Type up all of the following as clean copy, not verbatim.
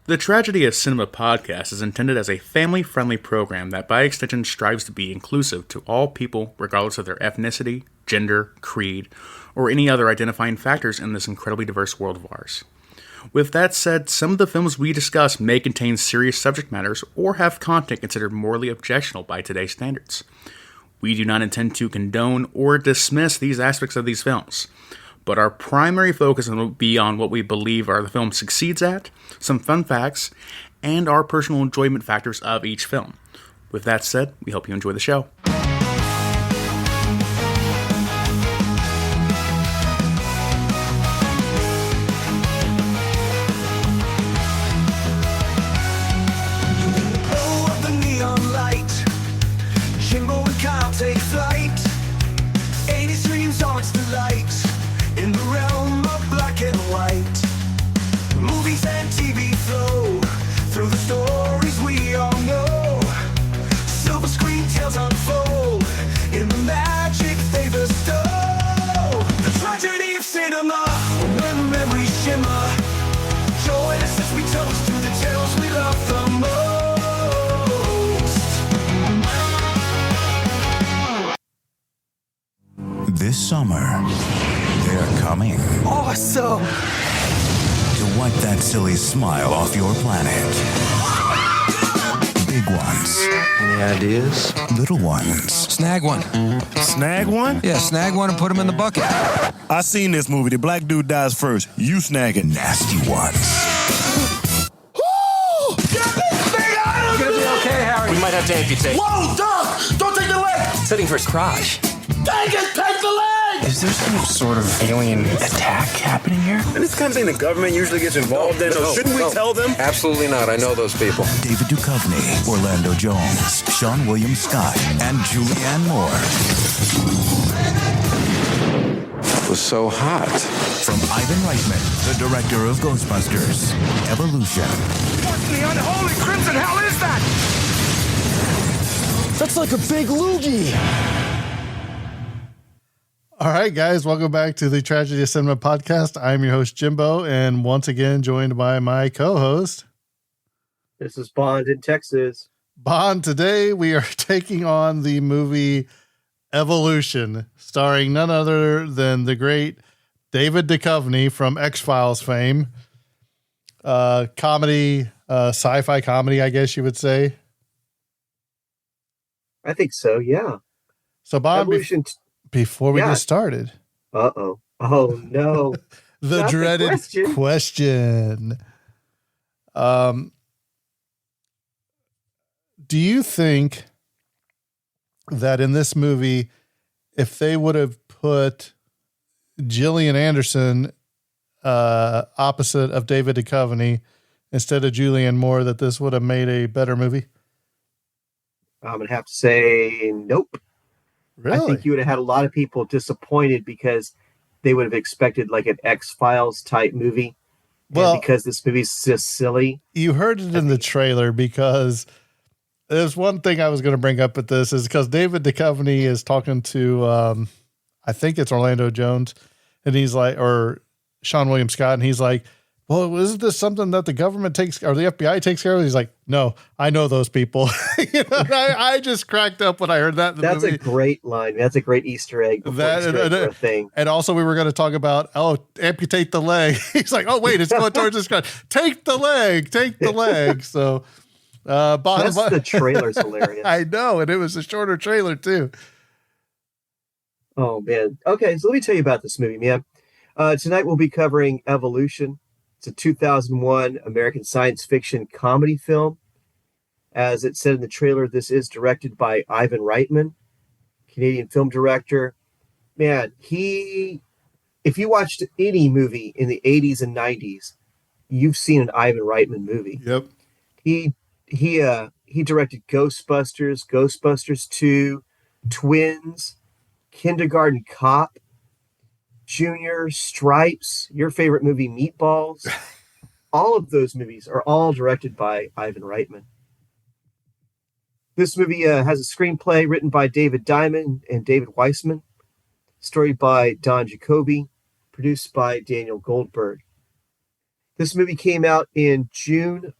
The Tragedy of Cinema podcast is intended as a family-friendly program that by extension strives to be inclusive to all people regardless of their ethnicity, gender, creed, or any other identifying factors in this incredibly diverse world of ours. With that said, some of the films we discuss may contain serious subject matters or have content considered morally objectionable by today's standards. We do not intend to condone or dismiss these aspects of these films, but our primary focus will be on what we believe the film succeeds at, some fun facts, and our personal enjoyment factors of each film. With that said, we hope you enjoy the show. Jimbo and Kyle take flight. 80s dreams are its delight. In the realm of black and white, movies and TV flow through the stories we all know. Silver screen tales unfold in the magic they bestow. The tragedy of cinema, when the memories shimmer. Join us as we toast to the tales we love the most. This summer, they're coming. Awesome! To wipe that silly smile off your planet. Big ones. Any ideas? Little ones. Snag one. Snag one? Yeah, snag one and put him in the bucket. I seen this movie. The black dude dies first. You snag it. Nasty ones. Get this thing out of It's gonna me! be okay, Harry. We might have to amputate. Whoa, Doc! Don't take the leg! Setting for his crotch. Dang it, take the leg! Is there some sort of alien attack happening here? And this kind of thing the government usually gets involved in. Shouldn't we tell them? Absolutely not. I know those people. David Duchovny, Orlando Jones, Sean William Scott, and Julianne Moore. It was so hot. From Ivan Reitman, the director of Ghostbusters, Evolution. What in the unholy crimson hell is that? That's like a big loogie. All right, guys, welcome back to the Tragedy of Cinema podcast. I'm your host, Jimbo, and once again joined by my co-host. This is Bond in Texas. Bond, today we are taking on the movie Evolution, starring none other than the great David Duchovny from X-Files fame. Comedy, sci-fi comedy, I guess you would say. I think so, yeah. So, Bond, Evolution. before we get started. Uh-oh. Oh, no. The Not dreaded the question. Do you think that in this movie, if they would have put Gillian Anderson opposite of David Duchovny instead of Julianne Moore, that this would have made a better movie? I'm going to have to say nope. Really? I think you would have had a lot of people disappointed because they would have expected like an X-Files type movie. Well, and because this movie's just silly. You heard it in the trailer, because there's one thing I was going to bring up at this is because David Duchovny is talking to, I think it's Orlando Jones, and he's like, or Sean William Scott, and he's like, well, isn't this something that the government takes, or the FBI takes care of? He's like, no, I know those people. I just cracked up when I heard that. That's a great line. That's a great Easter egg. For a thing. And also we were going to talk about, amputate the leg. He's like, oh, wait, it's going towards this guy. Take the leg. So, the trailer's hilarious. I know. And it was a shorter trailer too. Oh man. Okay. So let me tell you about this movie, man. Tonight we'll be covering Evolution. It's a 2001 American science fiction comedy film. As it said in the trailer, this is directed by Ivan Reitman, Canadian film director. Man, if you watched any movie in the 80s and 90s, you've seen an Ivan Reitman movie. Yep. He directed Ghostbusters, Ghostbusters 2, Twins, Kindergarten Cop, Junior, Stripes, your favorite movie, Meatballs. All of those movies are all directed by Ivan Reitman. This movie has a screenplay written by David Diamond and David Weissman, story by Don Jacoby, produced by Daniel Goldberg. This movie came out in June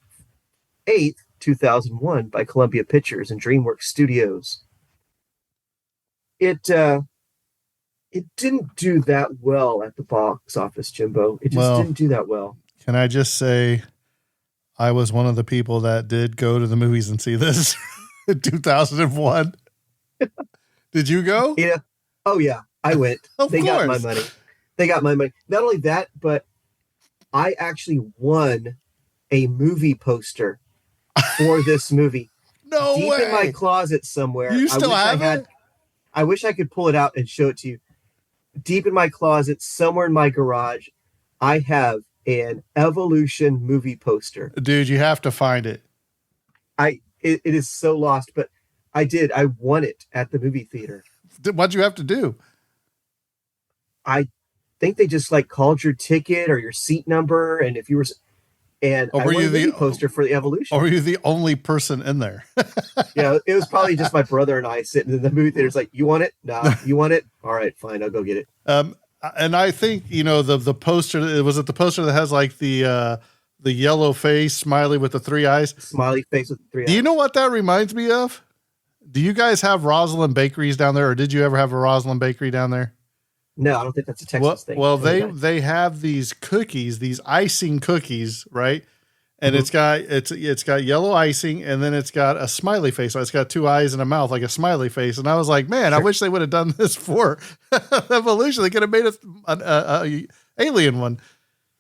8th, 2001 by Columbia Pictures and DreamWorks Studios. It didn't do that well at the box office, Jimbo. It just didn't do that well. Can I just say I was one of the people that did go to the movies and see this in 2001. Did you go? Yeah. Oh, yeah. I went. Of They got my course. money. They got my money. Not only that, but I actually won a movie poster for this movie. No Deep way. in my closet somewhere. You still have it? I wish I could pull it out and show it to you. Deep in my closet, somewhere in my garage, I have an Evolution movie poster. Dude, you have to find it. It is so lost, but I did. I won it at the movie theater. What'd you have to do? I think they just like called your ticket or your seat number, and if you were, and Or I were won you a the- movie poster for the Evolution. Or were you the only person in there? Yeah, it was probably just my brother and I sitting in the movie theater. It's like, you want it? No. You want it? All right, fine. I'll go get it. And I think, the poster, was it the poster that has like the yellow face smiley with the three eyes? Smiley face with 3 eyes. Do you know what that reminds me of? Do you guys have Rosalind bakeries down there, or did you ever have a Rosalind bakery down there? No, I don't think that's a Texas thing. Well, Okay. they have these cookies, these icing cookies, right? And it's got yellow icing, and then it's got a smiley face. So it's got two eyes and a mouth, like a smiley face. And I was like, man, I wish they would have done this for Evolution. They could have made a alien one,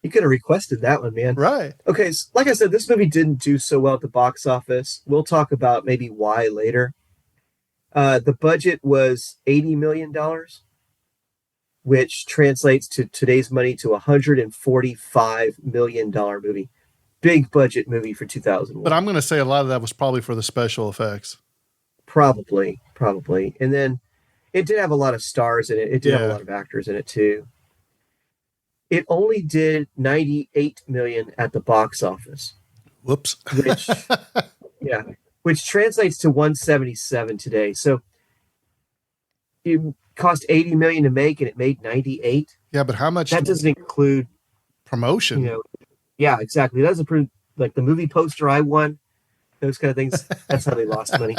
You could have requested that one, man. right? Okay, so like I said, this movie didn't do so well at the box office. We'll talk about maybe why later. The budget was $80 million, which translates to today's money to $145 million movie. Big budget movie for 2001. But I'm going to say a lot of that was probably for the special effects. Probably. And then it did have a lot of stars in it. It did have a Yeah. lot of actors in it too. It only did 98 million at the box office, Whoops. which translates to 177 today. So it cost 80 million to make and it made 98. Yeah, but how much That doesn't include, promotion? yeah, exactly. That doesn't include like the movie poster I won, those kind of things. That's how they lost money.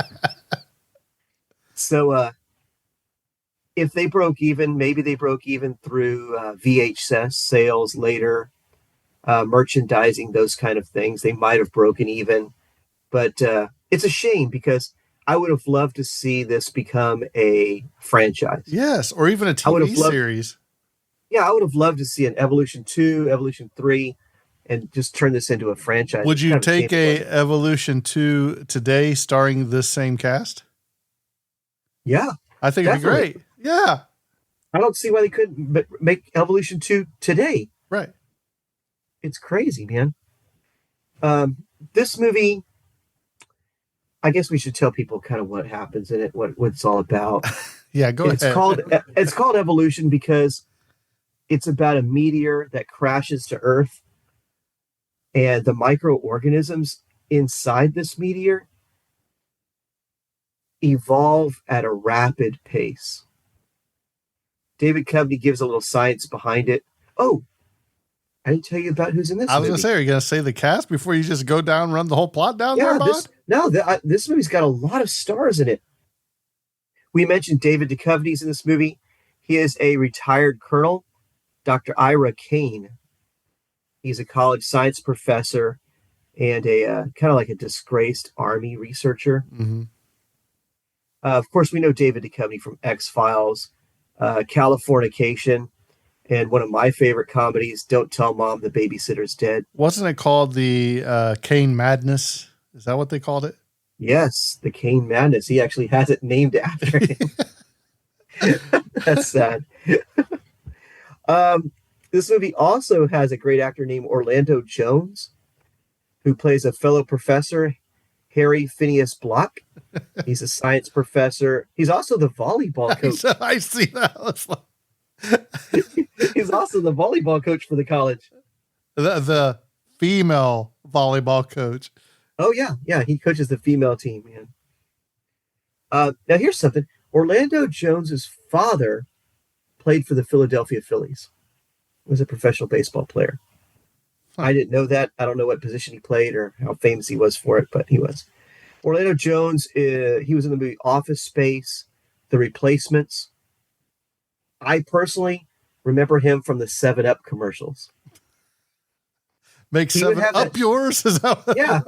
So if they broke even, maybe they broke even through VHS sales later, merchandising, those kind of things. They might have broken even, but it's a shame because I would have loved to see this become a franchise. Yes, or even a I would TV have loved- series. Yeah, I would have loved to see an Evolution 2, Evolution 3, and just turn this into a franchise. Would It's you kind of a take shame it a Evolution 2 today starring this same cast? Yeah, I think it'd be Definitely. great. Yeah, I don't see why they couldn't make Evolution 2 today. right. It's crazy, man. This movie, I guess we should tell people kind of what happens in it, what it's all about. Yeah, go It's ahead. called Evolution because it's about a meteor that crashes to Earth, and the microorganisms inside this meteor evolve at a rapid pace. David Duchovny gives a little science behind it. Oh, I didn't tell you about who's in this I was movie. going to say, are you going to say the cast before you just go down, run the whole plot down there, Bond? This movie's got a lot of stars in it. We mentioned David Duchovny's in this movie. He is a retired colonel, Dr. Ira Kane. He's a college science professor and a kind of like a disgraced army researcher. Mm-hmm. Of course, we know David Duchovny from X-Files, Californication, and one of my favorite comedies, Don't Tell Mom the Babysitter's Dead. Wasn't it called the Kane Madness? Is that what they called it? Yes, the Kane Madness. He actually has it named after him. That's sad. This movie also has a great actor named Orlando Jones, who plays a fellow professor, Harry Phineas Block. He's a science professor. He's also the volleyball coach. I see that. It's like He's also the volleyball coach for the college. the female volleyball coach. Oh, yeah. He coaches the female team, man. Now, here's something. Orlando Jones's father played for the Philadelphia Phillies. He was a professional baseball player. I didn't know that. I don't know what position he played or how famous he was for it, but he was. Orlando Jones, he was in the movie Office Space, The Replacements. I personally remember him from the 7-Up commercials. Make 7-Up yours? Is that yeah,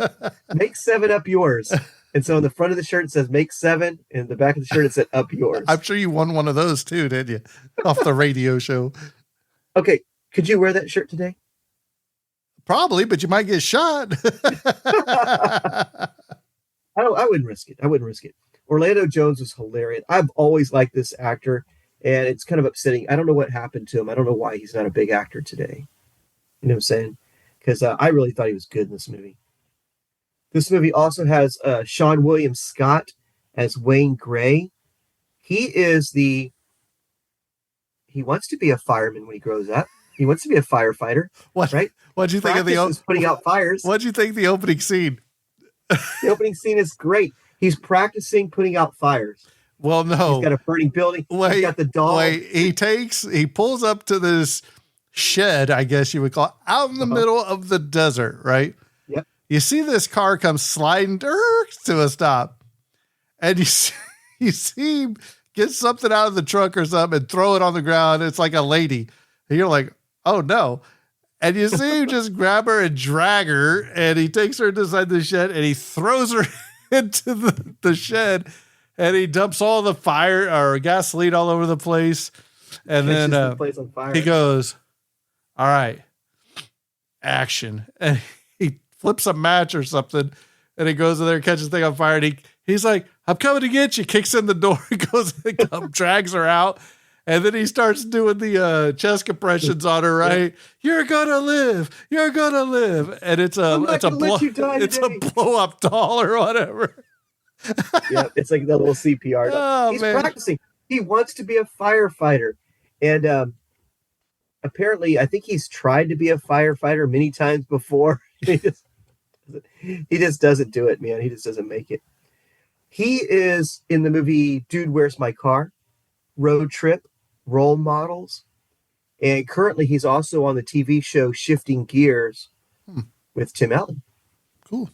make 7-Up yours. And so in the front of the shirt it says make 7, and the back of the shirt it said up yours. I'm sure you won one of those too, didn't you? Off the radio show. Okay, could you wear that shirt today? Probably, but you might get shot. I wouldn't risk it. Orlando Jones was hilarious. I've always liked this actor, and it's kind of upsetting. I don't know what happened to him. I don't know why he's not a big actor today. You know what I'm saying? Because I really thought he was good in this movie. This movie also has Sean William Scott as Wayne Gray. He wants to be a fireman when he grows up. He wants to be a firefighter. Right? What'd you think of putting out fires? What'd you think of the opening scene? The opening scene is great. He's practicing putting out fires. Well, no. He's got a burning building. He's got the dog. He pulls up to this shed, I guess you would call it, out in the middle of the desert, right? Yep. You see this car come sliding to a stop, and you see him get something out of the truck or something and throw it on the ground. It's like a lady. And you're like, oh no. And you see him just grab her and drag her, and he takes her inside the shed and he throws her into the shed, and he dumps all the fire or gasoline all over the place. And then the place on fire. He goes, all right, action. And he flips a match or something, and he goes in there and catches the thing on fire. And he's like, I'm coming to get you. Kicks in the door, goes and drags her out. And then he starts doing the chest compressions on her, right? You're gonna live. You're gonna live. And it's a blow up doll or whatever. Yeah, it's like the little CPR. Oh, he's man. practicing. He wants to be a firefighter, and apparently, I think he's tried to be a firefighter many times before. He just doesn't do it, man. He just doesn't make it. He is in the movie Dude, Where's My Car? Road Trip, Role Models, and currently he's also on the TV show Shifting Gears with Tim Allen. Cool.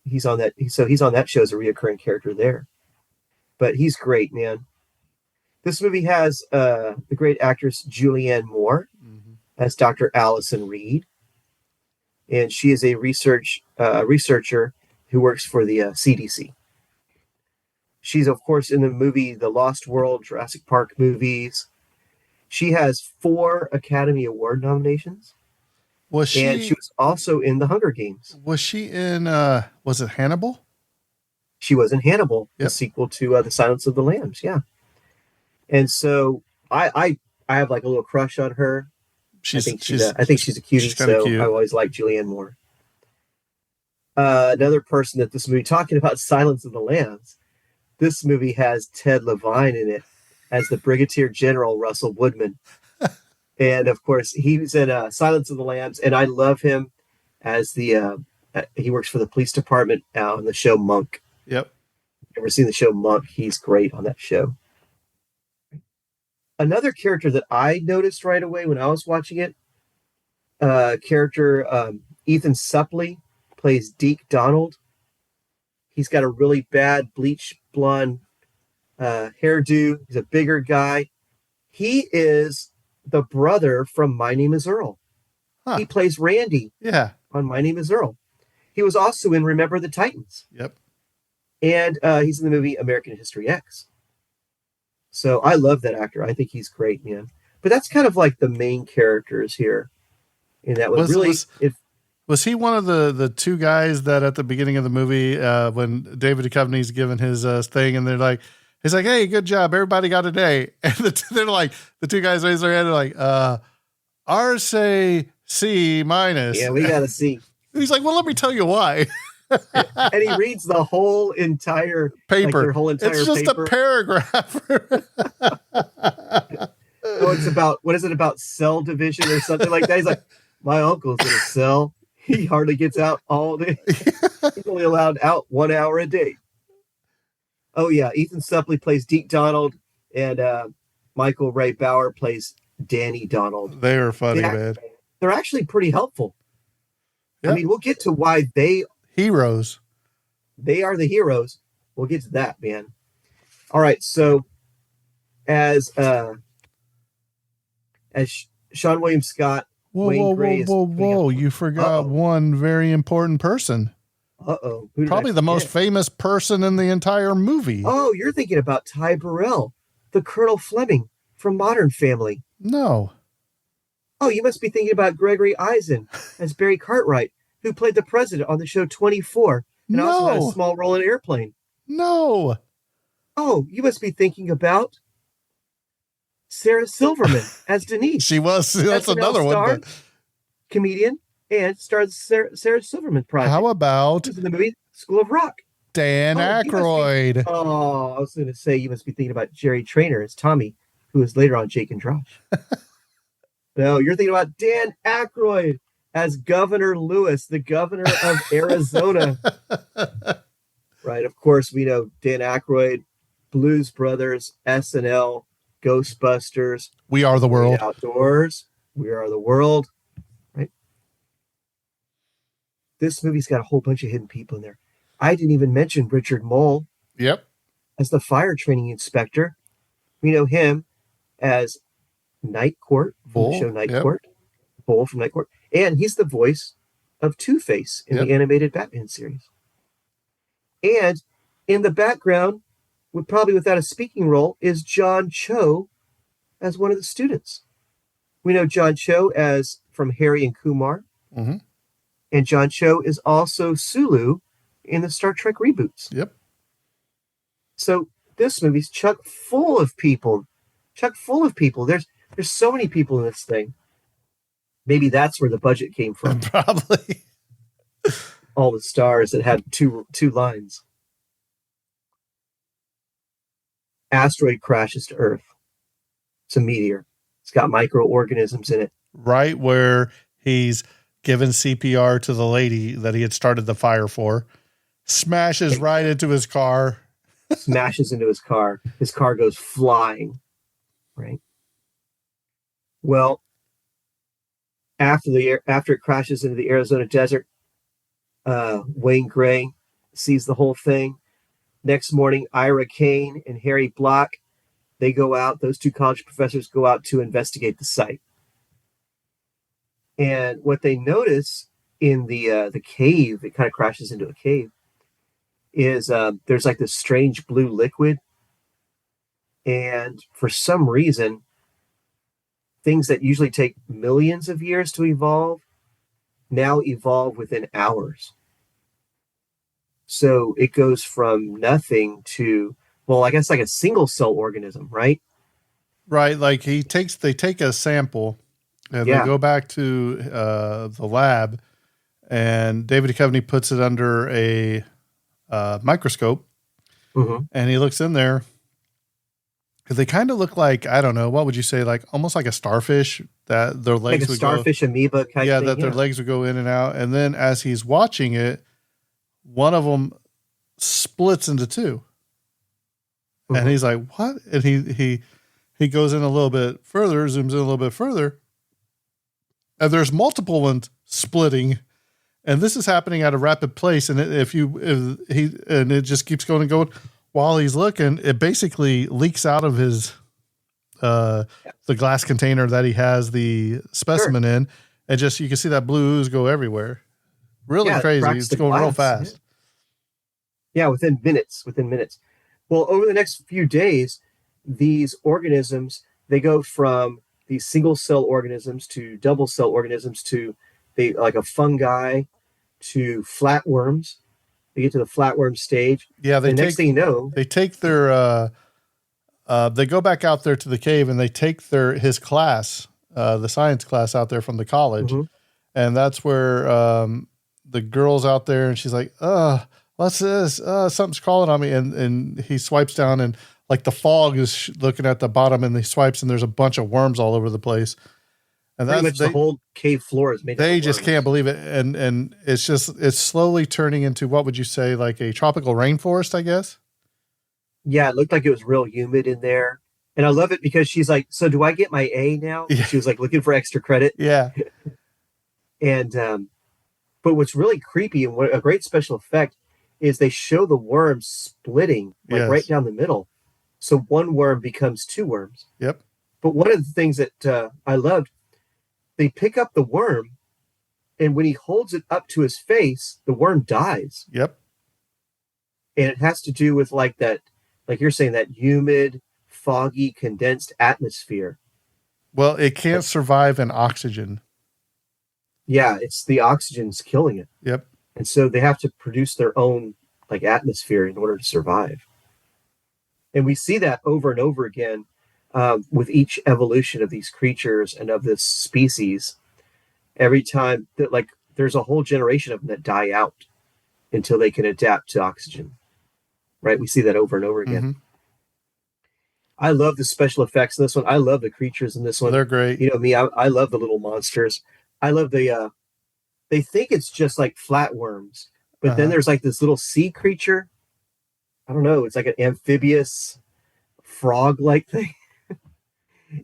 He's on that. So he's on that show as a reoccurring character there. But he's great, man. This movie has the great actress Julianne Moore as Dr. Allison Reed, and she is a researcher who works for the CDC. She's, of course, in the movie The Lost World, Jurassic Park movies. She has 4 Academy Award nominations. And she was also in The Hunger Games. Was she in, was it Hannibal? She was in Hannibal, the sequel to The Silence of the Lambs, yeah. And so I have like a little crush on her. I think she's a cutie, so cute. I always like Julianne Moore. Another person that this movie, talking about Silence of the Lambs, this movie has Ted Levine in it as the Brigadier General Russell Woodman. And of course, he was in Silence of the Lambs, and I love him as he works for the police department on the show Monk. Yep. Ever seen the show Monk? He's great on that show. Another character that I noticed right away when I was watching it, Ethan Suplee plays Deke Donald. He's got a really bad bleach blonde hairdo. He's a bigger guy. He is the brother from My Name is Earl. Huh. He plays Randy on My Name is Earl. He was also in Remember the Titans. Yep. And he's in the movie American History X. So I love that actor. I think he's great, man. But that's kind of like the main characters here. And that was Was he one of the 2 guys that at the beginning of the movie, when David Duchovny's given his thing, and he's like, hey, good job. Everybody got an A. And they're like, the 2 guys raise their hand and they're like, ours say C minus. Yeah, we got a C. He's like, well, let me tell you why. And he reads the whole entire paper. Their whole entire it's just paper. A paragraph. Oh, it's about, what is it, about cell division or something like that? He's like, my uncle's in a cell. He hardly gets out all day. He's only allowed out 1 hour a day. Oh, yeah. Ethan Suplee plays Deke Donald, and Michael Ray Bauer plays Danny Donald. They are funny, man. They're actually pretty helpful. Yep. I mean, we'll get to why they Heroes. are the heroes. We'll get to that, man. All right, so as Sean William Scott, Whoa, Wayne whoa, Gray whoa, is whoa, putting whoa. up- You forgot Uh-oh. one very important person. Uh-oh. Who did Probably I the most forget? famous person in the entire movie. Oh, you're thinking about Ty Burrell, the Colonel Fleming from Modern Family. No. Oh, you must be thinking about Gregory Eisen as Barry Cartwright, who played the president on the show 24 and also had a No. small role in Airplane. No. Oh, you must be thinking about Sarah Silverman as Denise. She was. That's SNL another one. star, But comedian, and stars Sarah Silverman project. how about She was in the movie School of Rock. Dan Oh, you must be- Aykroyd? Oh, I was going to say you must be thinking about Jerry Traynor as Tommy, who was later on Jake and Josh. No, you're thinking about Dan Aykroyd as Governor Lewis, the governor of Arizona. Right, of course, we know Dan Aykroyd, Blues Brothers, SNL, Ghostbusters, We Are the World. Great Outdoors, We Are the World. Right. This movie's got a whole bunch of hidden people in there. I didn't even mention Richard Mole Yep. as the fire training inspector. We know him as Night Court from Bull, the show Night yep. Court. Bull from Night Court. And he's the voice of Two-Face in Yep. the animated Batman series. And in the background, probably without a speaking role, is John Cho as one of the students. We know John Cho as from Harry and Kumar. Mm-hmm. And John Cho is also Sulu in the Star Trek reboots. Yep. So this movie's chock full of people. Chock full of people. There's so many people in this thing. Maybe that's where the budget came from. Probably. All the stars that had two lines. Asteroid crashes to Earth. It's a meteor. It's got microorganisms in it. Right where he's given CPR to the lady that he had started the fire for. Smashes right into his car. Smashes into his car. His car goes flying. Right. Well, after it crashes into the Arizona desert, Wayne Gray sees the whole thing. Next morning, Ira Kane and Harry Block, they go out. Those two college professors go out to investigate the site. And what they notice in the cave, it kind of crashes into a cave, is there's like this strange blue liquid. And for some reason, things that usually take millions of years to evolve now evolve within hours. So it goes from nothing to, well, I guess like a single cell organism, right? Right. Like they take a sample and Yeah. they go back to the lab, and David Duchovny puts it under a microscope, Mm-hmm. and he looks in there. They kind of look like, I don't know, what would you say? Like almost like a starfish, that their Like legs a would starfish amoeba kind yeah, of thing. that their legs would go in and out. And then as he's watching it, one of them splits into two. Mhm. And he's like, what? And he goes in a little bit further, zooms in a little bit further. And there's multiple ones splitting. And this is happening at a rapid pace. And if it just keeps going and going while he's looking, it basically leaks out of his, the glass container that he has the specimen in. And just, you can see that blue ooze go everywhere. Really Yeah, it crazy. cracks It's the going real glass. fast. Yeah, within minutes. Well, over the next few days, these organisms, they go from these single cell organisms to double cell organisms to like a fungi to flatworms. They get to the flatworm stage. Yeah, The next thing you know, they take their they go back out there to the cave, and they take his class, the science class out there from the college. Mhm. And that's where the girl's out there, and she's like, what's this? Something's crawling on me. And he swipes down, and like the fog is looking at the bottom, and he swipes, and there's a bunch of worms all over the place. And pretty that's much the whole cave floor is made. they of just worms. can't believe it. And it's slowly turning into, what would you say, like a tropical rainforest, I guess? Yeah, it looked like it was real humid in there. And I love it because she's like, so do I get my A now? Yeah. She was like looking for extra credit. Yeah. And But what's really creepy and what a great special effect is they show the worms splitting like Yes. right down the middle. So one worm becomes two worms. Yep. But one of the things that I loved, they pick up the worm, and when he holds it up to his face, the worm dies. Yep. And it has to do with like that, like you're saying, that humid, foggy, condensed atmosphere. Well, it can't survive in oxygen. Yeah, it's the oxygen's killing it. Yep. And so they have to produce their own like atmosphere in order to survive. And we see that over and over again with each evolution of these creatures and of this species. Every time that like there's a whole generation of them that die out until they can adapt to oxygen. Right? We see that over and over again. Mm-hmm. I love the special effects in this one. I love the creatures in this one. They're great. You know me, I love the little monsters. I love the they think it's just like flatworms, but then there's like this little sea creature. I don't know, it's like an amphibious frog-like thing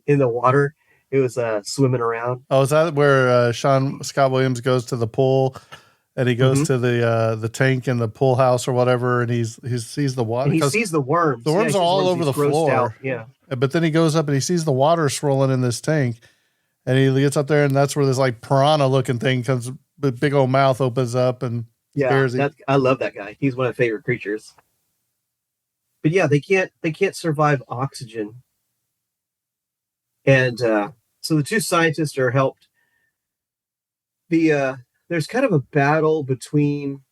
in the water. It was swimming around. Oh, is that where Sean Scott Williams goes to the pool and he goes to the tank in the pool house or whatever, and he sees the water. And he sees the worms. The worms are all over the floor. Out. Yeah. But then he goes up and he sees the water swirling in this tank, and he gets up there, and that's where this like piranha looking thing comes. The big old mouth opens up and scares him. I love that guy. He's one of my favorite creatures. But yeah, they can't survive oxygen. And so the two scientists are helped. There's kind of a battle between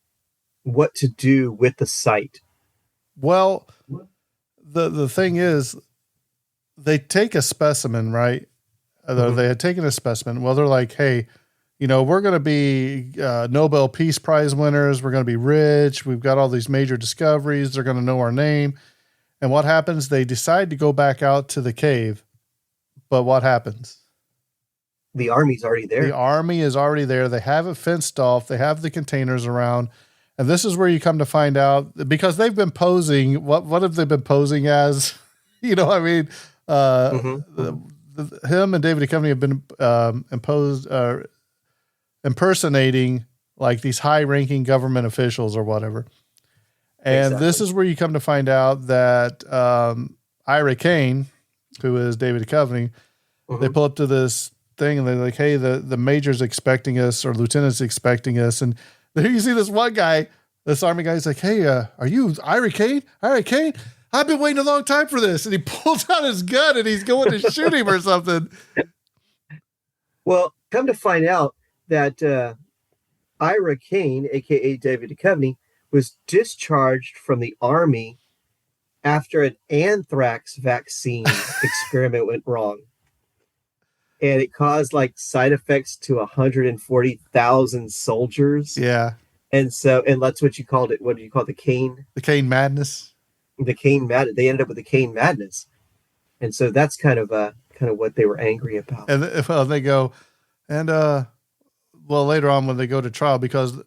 what to do with the site. Well, the thing is, they take a specimen, right? They had taken a specimen. Well, they're like, hey, you know, we're going to be Nobel Peace Prize winners. We're going to be rich. We've got all these major discoveries. They're going to know our name. And what happens? They decide to go back out to the cave. But what happens? The army's already there. The army is already there. They have it fenced off. They have the containers around. And this is where you come to find out, because they've been posing. What have they been posing as? You know, I mean, him and David Duchovny have been impersonating like these high-ranking government officials or whatever. And this is where you come to find out that Ira Kane, who is David Duchovny, they pull up to this thing and they're like, hey, the major's expecting us, or lieutenant's expecting us. And there you see this one guy, this army guy's like, hey, are you Ira Kane? Ira Kane? I've been waiting a long time for this. And he pulls out his gun and he's going to shoot him or something. Well, come to find out that Ira Kane, a.k.a. David Duchovny, was discharged from the army after an anthrax vaccine experiment went wrong. And it caused like side effects to 140,000 soldiers. Yeah. And that's what you called it. What do you call it? The Kane? The Kane madness. The Kane madness. They ended up with the Kane madness. And so that's kind of what they were angry about. And they go, and later on when they go to trial, because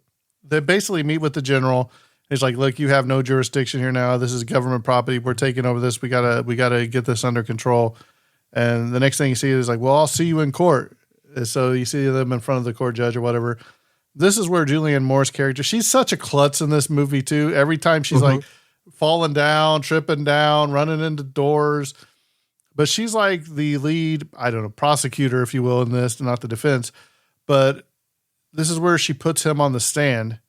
they basically meet with the general. He's like, look, you have no jurisdiction here now. This is government property. We're taking over this. We gotta get this under control. And the next thing you see is like, well, I'll see you in court. And so you see them in front of the court judge or whatever. This is where Julianne Moore's character, she's such a klutz in this movie too. Every time she's like falling down, tripping down, running into doors. But she's like the lead, I don't know, prosecutor, if you will, in this, not the defense. But this is where she puts him on the stand.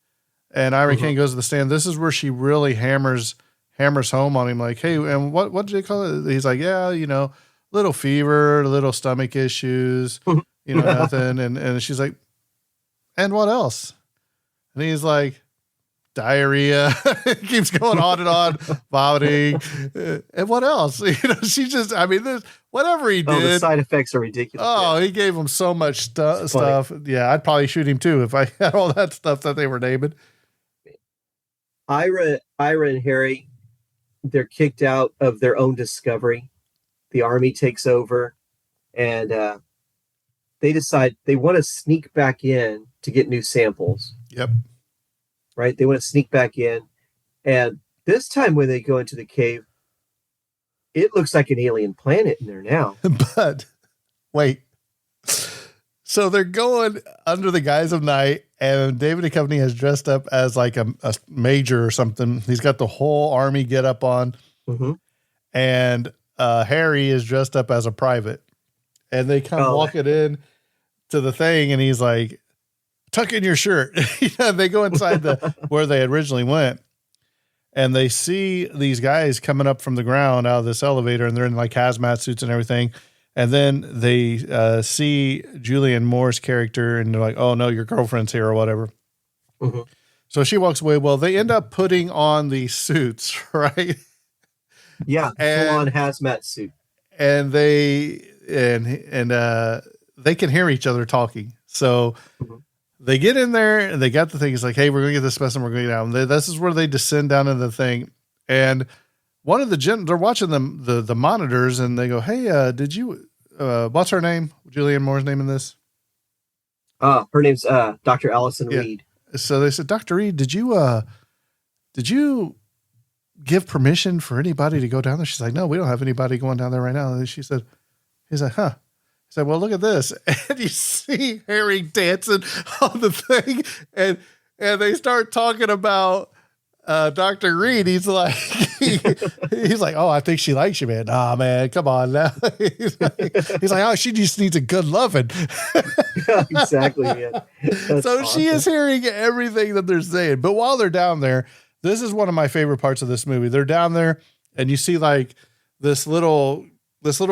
And Ira Kane goes to the stand. This is where she really hammers home on him. Like, hey, and what did they call it? He's like, yeah, you know, little fever, little stomach issues, you know, nothing. And she's like, and what else? And he's like, diarrhea. It keeps going on and on, vomiting. And what else? You know, she just, I mean, whatever he did. The side effects are ridiculous. Oh, he gave him so much stuff. Yeah, I'd probably shoot him too if I had all that stuff that they were naming. Ira and Harry, they're kicked out of their own discovery. The army takes over, and they decide they want to sneak back in to get new samples. Yep. Right? They want to sneak back in. And this time when they go into the cave, it looks like an alien planet in there now. But wait. So they're going under the guise of night, And David Duchovny has dressed up as like a major or something. He's got the whole army get up on. Mm-hmm. And Harry is dressed up as a private. And they come walking in to the thing, and he's like, tuck in your shirt. They go inside where they originally went. And they see these guys coming up from the ground out of this elevator, and they're in like hazmat suits and everything. And then they see Julianne Moore's character, and they're like, oh, no, your girlfriend's here or whatever. Mm-hmm. So she walks away. Well, they end up putting on these suits, right? Yeah, full-on hazmat suit. And they can hear each other talking. So they get in there, and they got the thing. It's like, hey, we're going to get this specimen. We're going to get down. This is where they descend down into the thing. And one of they're watching the monitors, and they go, hey, did you, what's her name? Julianne Moore's name in this? Her name's Dr. Allison Reed. So they said, Dr. Reed, did you give permission for anybody to go down there? She's like, no, we don't have anybody going down there right now. And he's like, huh. He said, well, look at this. And you see Harry dancing on the thing, and they start talking about Dr. Reed. He's like, oh, I think she likes you, man. Nah, man, come on now. He's like, oh, she just needs a good loving. Exactly, man. That's so awesome. she is hearing everything that they're saying. But while they're down there, this is one of my favorite parts of this movie. They're down there, and you see like this little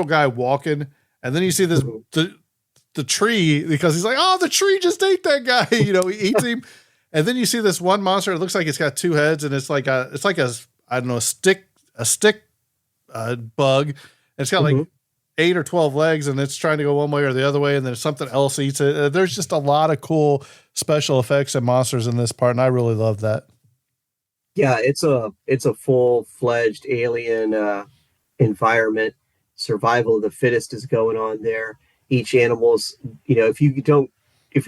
guy walking, and then you see this the tree, because he's like, oh, the tree just ate that guy. He eats him. And then you see this one monster. It looks like it's got two heads, and it's like a I don't know, a stick bug. And it's got like 8 or 12 legs, and it's trying to go one way or the other way, and then something else eats it. There's just a lot of cool special effects and monsters in this part, and I really love that. Yeah, it's a full-fledged alien environment. Survival of the fittest is going on there. Each animal's, if you're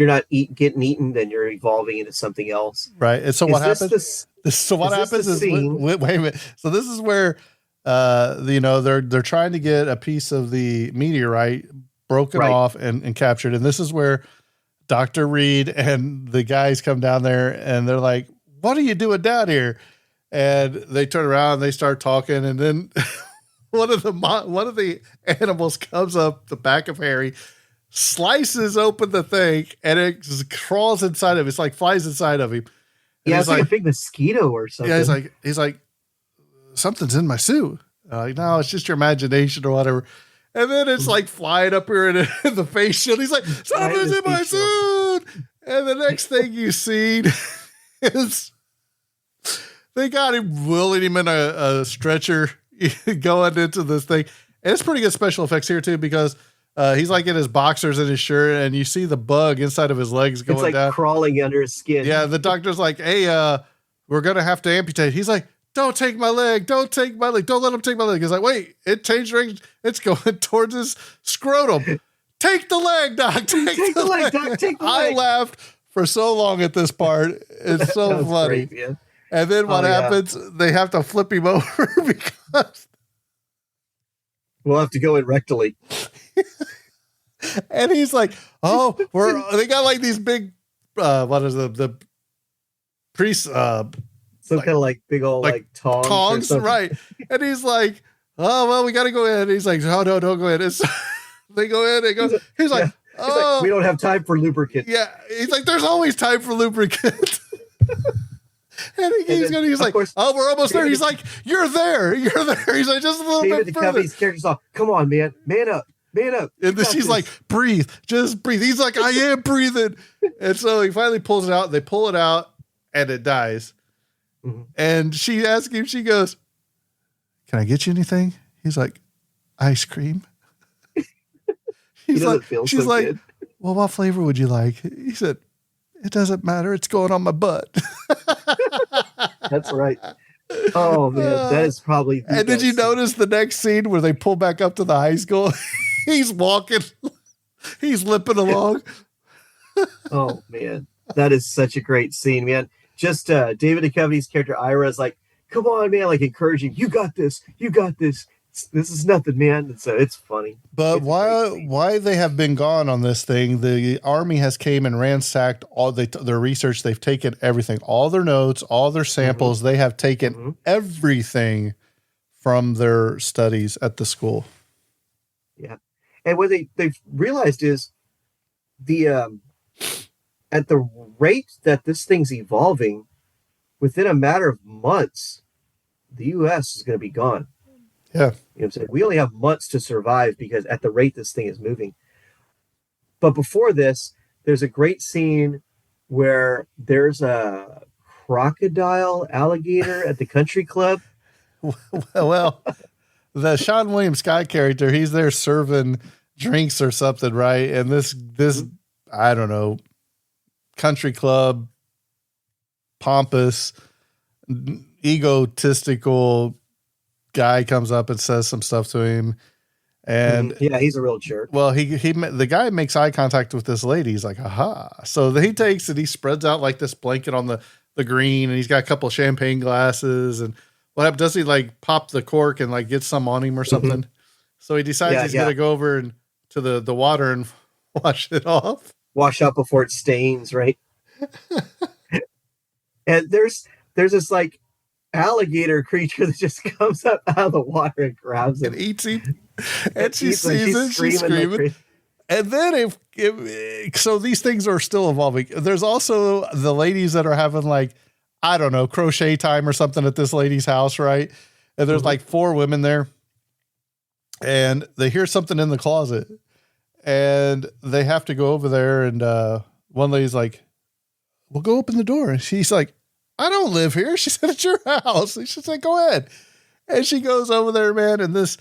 not getting eaten, then you're evolving into something else. Right. And so what happens? Wait a minute. So this is where, they're trying to get a piece of the meteorite broken off and captured. And this is where Dr. Reed and the guys come down there, and they're like, what are you doing down here? And they turn around and they start talking. And then one of the animals comes up the back of Harry, slices open the thing, and it just crawls inside of him. It's like flies inside of him. And it's like a big mosquito or something. Yeah, he's like, something's in my suit. Like, no, it's just your imagination or whatever. And then it's like flying up here in the face shield. He's like, something's in my suit. And the next thing you see is they got him wheeling him in a stretcher going into this thing. And it's pretty good special effects here too, because he's like in his boxers and his shirt, and you see the bug inside of his legs going down. It's like crawling under his skin. Yeah, the doctor's like, hey, we're going to have to amputate. He's like, don't take my leg. Don't take my leg. Don't let him take my leg. He's like, wait, it changed range. It's going towards his scrotum. Take the leg, doc. Take the leg, doc. Take the leg. I laughed for so long at this part. It's so funny. Great, and then what happens? They have to flip him over because we'll have to go in rectally. And he's like, oh, they got like these big, what is the priest, some kind of like big old like tongs, right? And he's like, oh, well, we got to go in. And he's like, oh, no, don't go in. They go in, he's like, oh, like, we don't have time for lubricant. Yeah. He's like, there's always time for lubricant. And he's like, oh, we're almost there. He's like, you're there. He's like, just a little bit further. His character's off. Come on, man up. And then she's like, breathe, just breathe. He's like, I am breathing. And so he finally pulls it out. They pull it out, and it dies. Mm-hmm. And she asks him, she goes, can I get you anything? He's like, ice cream. She's like, good. Well, what flavor would you like? He said, it doesn't matter. It's going on my butt. That's right. Oh, man. That is probably. And did you notice the next scene where they pull back up to the high school? He's walking. He's limping along. Oh, man. That is such a great scene, man. Just David Duchovny's character, Ira, is like, come on, man, like encouraging. You got this. You got this. This is nothing, man. And so it's funny. But It's a great scene. why they have been gone on this thing? The army has came and ransacked all their research. They've taken everything, all their notes, all their samples. They have taken everything from their studies at the school. Yeah. And what they've realized is the at the rate that this thing's evolving, within a matter of months, the U.S. is going to be gone. Yeah. You know what I'm saying? We only have months to survive because at the rate this thing is moving. But before this, there's a great scene where there's a crocodile alligator at the country club. Well, the Sean William Scott character, he's there serving drinks or something, right? And this I don't know, country club, pompous, egotistical guy comes up and says some stuff to him. And yeah, he's a real jerk. well, the guy makes eye contact with this lady. He's like, aha. So he takes and he spreads out like this blanket on the green, and he's got a couple of champagne glasses. And what happens? Does he like pop the cork and like get some on him or something? So he decides he's going to go over and to the water and wash it off. Wash up before it stains, right? And there's this like alligator creature that just comes up out of the water and grabs him and eats him. And she eats him. sees it, she's screaming. Like And then so these things are still evolving. There's also the ladies that are having like, I don't know, crochet time or something at this lady's house, right? And there's like 4 women there, and they hear something in the closet, and they have to go over there. And one lady's like, "Well, go open the door." And she's like, "I don't live here." She said, "It's your house." And she said, "Go ahead." And she goes over there, man, and this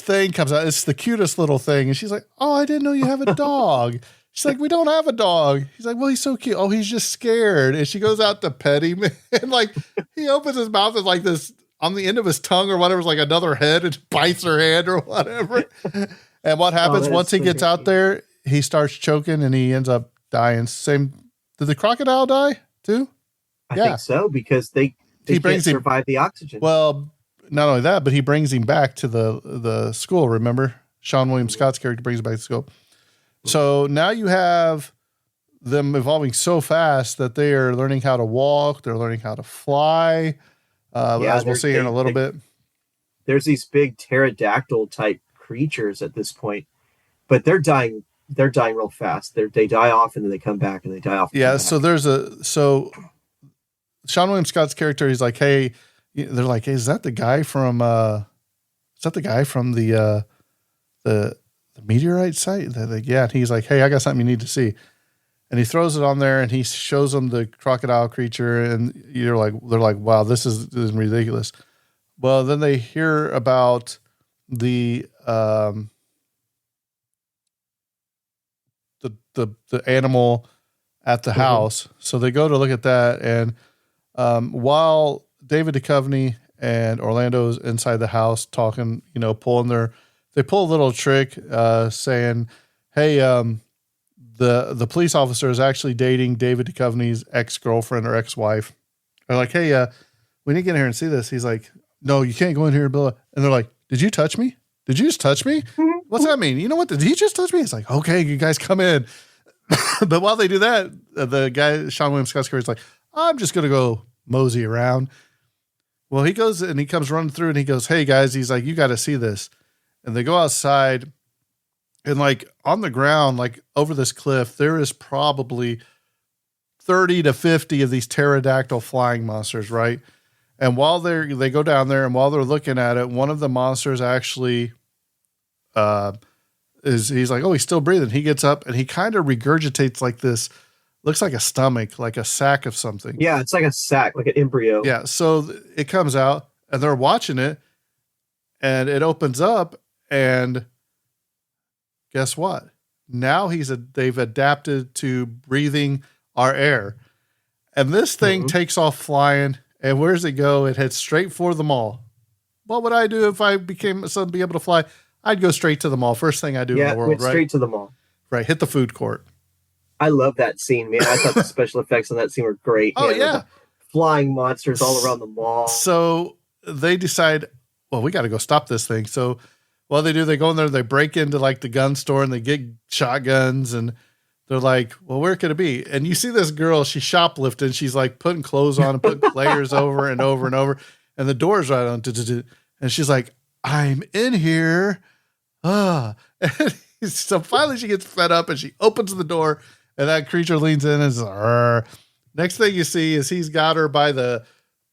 thing comes out. It's the cutest little thing. And she's like, "Oh, I didn't know you have a dog." She's like, "We don't have a dog." He's like, "Well, he's so cute." "Oh, he's just scared." And she goes out to pet him. And like, he opens his mouth and like this on the end of his tongue or whatever is like another head and bites her hand or whatever. And what happens once he gets out there, he starts choking and he ends up dying. Did the crocodile die too? I think so, because they can't survive the oxygen. Well, not only that, but he brings him back to the school. Remember, Sean William Scott's character brings him back to school. So now you have them evolving so fast that they are learning how to walk. They're learning how to fly. As we'll see here in a little bit. There's these big pterodactyl type creatures at this point, but they're dying. They're dying real fast. They die off and then they come back and they die off. Yeah. So Sean William Scott's character, he's like, "Hey," they're like, "Hey, is that the guy from the meteorite site?" They're like, "Yeah." And he's like, "Hey, I got something you need to see." And he throws it on there and he shows them the crocodile creature. And they're like, "Wow, this is ridiculous." Well, then they hear about the animal at the house. So they go to look at that. And while David Duchovny and Orlando's inside the house talking, they pull a little trick saying, "Hey, the police officer is actually dating David Duchovny's ex-girlfriend or ex-wife." They're like, "Hey, we need to get in here and see this." He's like, "No, you can't go in here, Bill." And they're like, "Did you touch me? Did you just touch me? What's that mean? You know what? Did he just touch me?" It's like, "Okay, you guys come in." But while they do that, the guy, Sean William Scott's character, is like, "I'm just going to go mosey around." Well, he goes and he comes running through and he goes, "Hey guys," he's like, "You got to see this." And they go outside and like on the ground, like over this cliff, there is probably 30 to 50 of these pterodactyl flying monsters. Right. And while they go down there and while they're looking at it, one of the monsters actually, he's like, "Oh, he's still breathing." He gets up and he kind of regurgitates like this, looks like a stomach, like a sack of something. Yeah, it's like a sack, like an embryo. Yeah, so it comes out and they're watching it and it opens up and guess what? Now they've adapted to breathing our air. And this thing takes off flying, and where does it go? It heads straight for the mall. What would I do if I became suddenly be able to fly? I'd go straight to the mall. First thing I do in the world, right? Straight to the mall. Right, hit the food court. I love that scene, man. I thought the special effects on that scene were great. Oh, man. yeah. Flying monsters all around the mall. So they decide, well, we got to go stop this thing. So what they do, they go in there, they break into like the gun store and they get shotguns and they're like, well, where could it be? And you see this girl, she's shoplifting. She's like putting clothes on and putting layers over and over and over. And the door's right on. And she's like, I'm in here. And so finally she gets fed up and she opens the door and that creature leans in and is like, next thing you see is he's got her by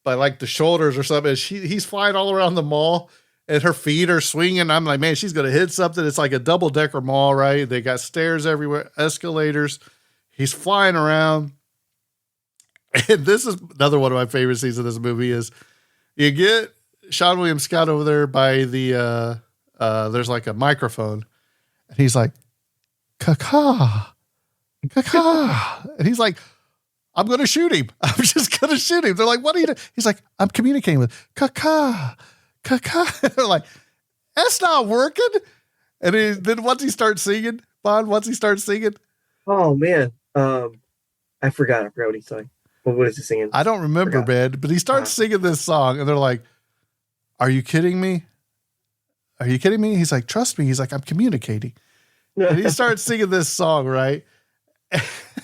like the shoulders or something. And he's flying all around the mall and her feet are swinging. I'm like, man, she's going to hit something. It's like a double decker mall, right? They got stairs everywhere, escalators. He's flying around. And this is another one of my favorite scenes of this movie is you get Sean William Scott over there by the, there's like a microphone and he's like, caca. And he's like, I'm going to shoot him. I'm just going to shoot him. They're like, what are you doing? He's like, I'm communicating with caca. They're like, that's not working. And then once he starts singing, Bond, Oh man. I forgot what he's saying. What is he singing? I don't remember, man, but he starts singing this song and they're like, are you kidding me? He's like, trust me. He's like, I'm communicating. And he starts singing this song, right?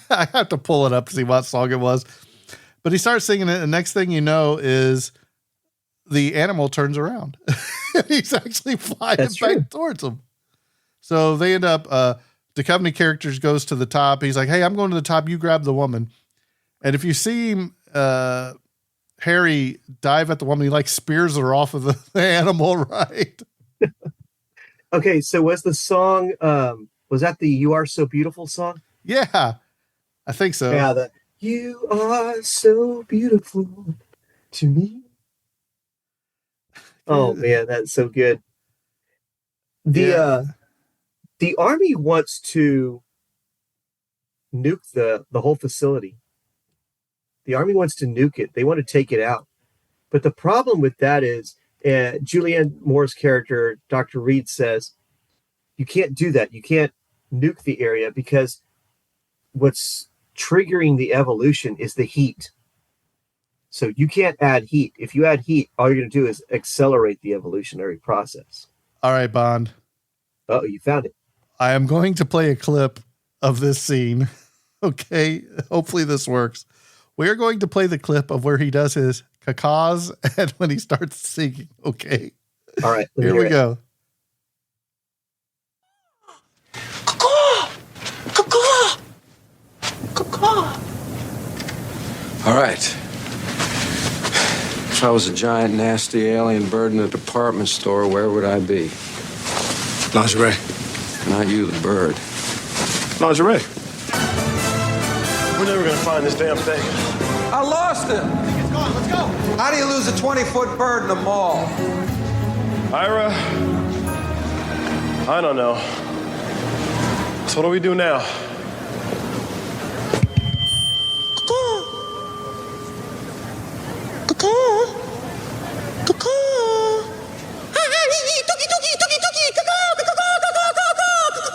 I have to pull it up to see what song it was. But he starts singing it, and next thing you know is the animal turns around. He's actually flying back towards him. So they end up, Duchovny characters goes to the top. He's like, hey, I'm going to the top. You grab the woman. And if you see him, Harry dive at the woman, he like spears her off of the animal, right? Okay, so was the song, was that the You Are So Beautiful song? Yeah, I think so. Yeah, You Are So Beautiful to Me. Oh man, that's so good. The army wants to nuke the whole facility. The army wants to nuke it. They want to take it out. But the problem with that is Julianne Moore's character, Dr. Reed, says, you can't do that. You can't nuke the area because what's triggering the evolution is the heat. So you can't add heat. If you add heat, all you're going to do is accelerate the evolutionary process. All right, Bond. Oh, you found it. I am going to play a clip of this scene. Okay. Hopefully this works. We are going to play the clip of where he does his cacas and when he starts singing. Okay. All right. Here we go. All right. If I was a giant, nasty alien bird in a department store, where would I be? Lingerie. Not you, the bird. Lingerie. We're never gonna find this damn thing. I lost him. It's gone. Let's go. How do you lose a 20-foot bird in a mall? Ira, I don't know. So what do we do now?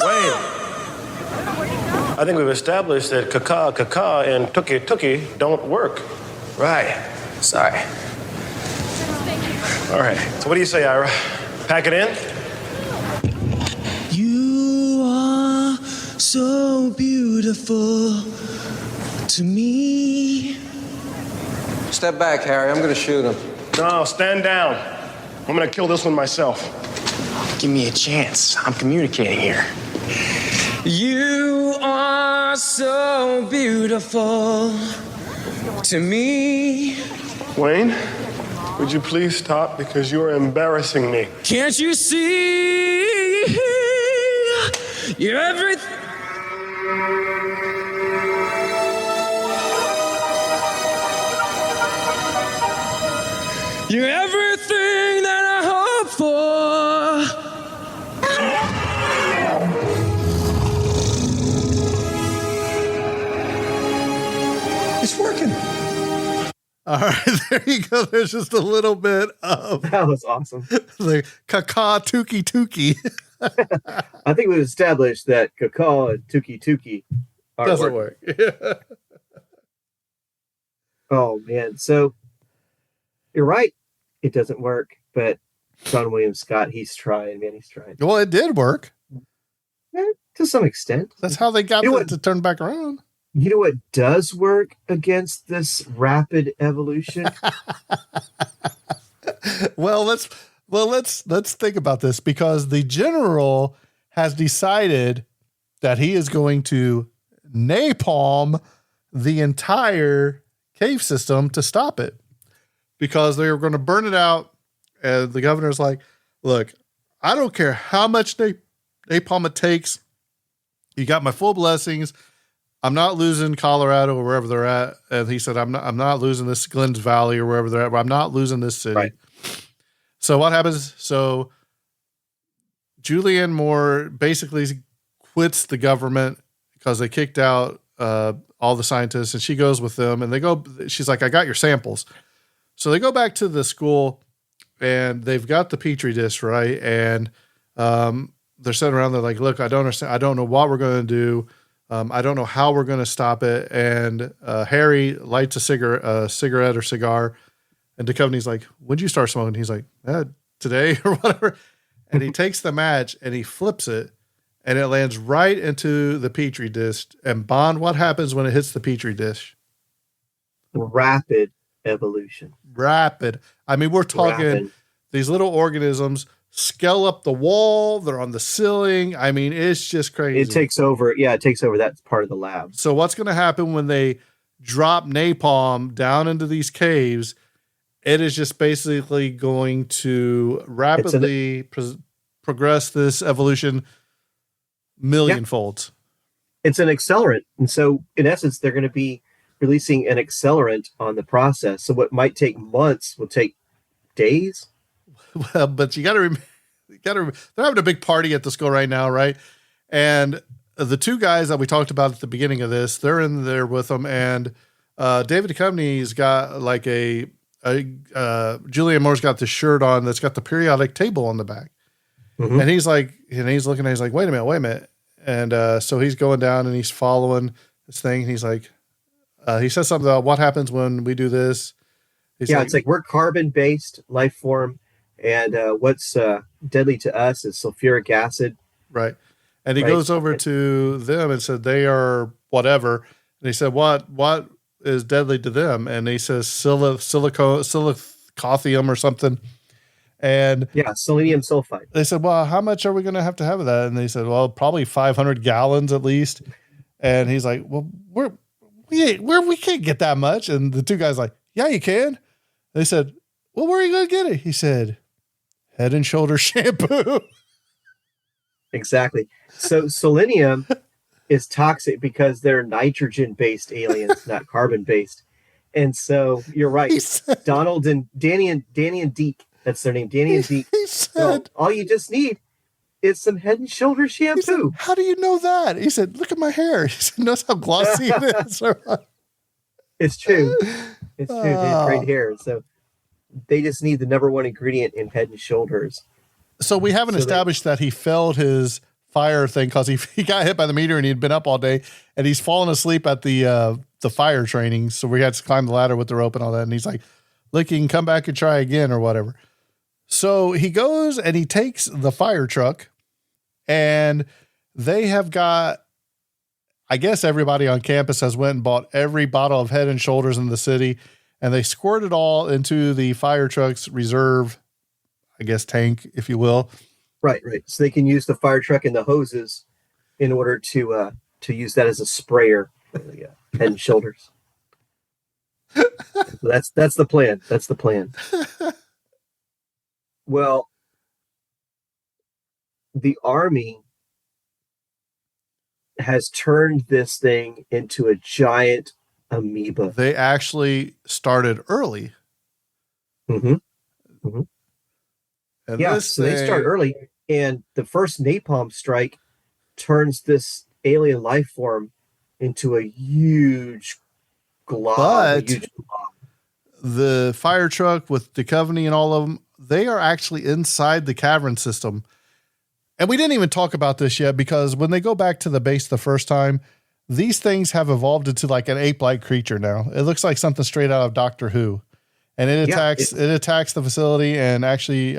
Wayne, I think we've established that caca, and tuki don't work. Right. Sorry. All right. So what do you say, Ira? Pack it in? You are so beautiful to me. Step back, Harry. I'm gonna shoot him. No, stand down. I'm gonna kill this one myself. Give me a chance. I'm communicating here. You are so beautiful to me. Wayne, would you please stop because you are embarrassing me? Can't you see? You're everything. You're everything that I hope for. It's working. All right, there you go. There's just a little bit of That was awesome. the caca tuki. I think we've established that cacao and tuki Doesn't work. Oh man, so you're right. It doesn't work, but John William Scott, he's trying, man. He's trying. Well, it did work. To some extent. That's how they got it to turn back around. You know what does work against this rapid evolution? Well, let's think about this, because the general has decided that he is going to napalm the entire cave system to stop it, because they were going to burn it out. And the governor's like, look, I don't care how much napalm it takes. You got my full blessings. I'm not losing Colorado or wherever they're at. And he said, I'm not losing this Glens Valley or wherever they're at. I'm not losing this city. Right. So what happens? So Julianne Moore basically quits the government because they kicked out all the scientists, and she goes with them, and she's like, I got your samples. So they go back to the school, and they've got the Petri dish, right? And they're sitting around, they're like, look, I don't understand. I don't know what we're going to do. I don't know how we're going to stop it. And Harry lights a cigarette or cigar. And Duchovny's like, when'd you start smoking? He's like, today or whatever. And he takes the match and he flips it, and it lands right into the Petri dish. And Bond, what happens when it hits the Petri dish? Rapid evolution. Rapid. I mean, we're talking these little organisms scale up the wall. They're on the ceiling. I mean, it's just crazy. It takes over. Yeah, it takes over that part of the lab. So what's going to happen when they drop napalm down into these caves? It is just basically going to rapidly progress this evolution million folds. It's an accelerant. And so in essence, they're going to be releasing an accelerant on the process. So what might take months will take days. Well, but you got to remember, they're having a big party at the school right now, right? And the two guys that we talked about at the beginning of this, they're in there with them. And David Duchovny's got like Julianne Moore's got this shirt on that's got the periodic table on the back. Mm-hmm. And he's looking at, he's like, wait a minute. And so he's going down and he's following this thing. And he's like, he says something about what happens when we do this. It's like we're carbon-based life form. And what's deadly to us is sulfuric acid. Right. And he goes over to them and said, they are whatever. And he said, what is deadly to them? And he says, silicothium or something. And selenium sulfide. They said, well, how much are we going to have of that? And they said, well, probably 500 gallons at least. And he's like, well, we can't get that much. And the two guys like, yeah, you can. They said, well, where are you going to get it? He said, Head and Shoulders shampoo. Exactly. So selenium is toxic because they're nitrogen-based aliens, not carbon-based. And so you're right. Donald and Danny and Deke. That's their name. Danny and Deke. He said, all you just need is some Head and Shoulders shampoo. Said, how do you know that? He said, look at my hair. He said, notice how glossy it is. It's true. It's true. They have great hair. So they just need the number one ingredient in Head and Shoulders. So we haven't established that he failed his fire thing because he got hit by the meteor and he'd been up all day and he's fallen asleep at the fire training. So we had to climb the ladder with the rope and all that. And he's like, look, you can come back and try again or whatever. So he goes and he takes the fire truck, and they have got, I guess everybody on campus has went and bought every bottle of Head and Shoulders in the city, and they squirt it all into the fire truck's reserve, I guess, tank, if you will. Right. So they can use the fire truck and the hoses in order to use that as a sprayer for the Head and Shoulders. So that's the plan. That's the plan. Well, the Army has turned this thing into a giant amoeba. They actually started early. Mm-hmm. Mm-hmm. So they start early, and the first napalm strike turns this alien life form into a huge glob. The fire truck with Duchovny and all of them, they are actually inside the cavern system. And we didn't even talk about this yet, because when they go back to the base the first time, these things have evolved into like an ape-like creature now. It looks like something straight out of Doctor Who. And it attacks the facility, and actually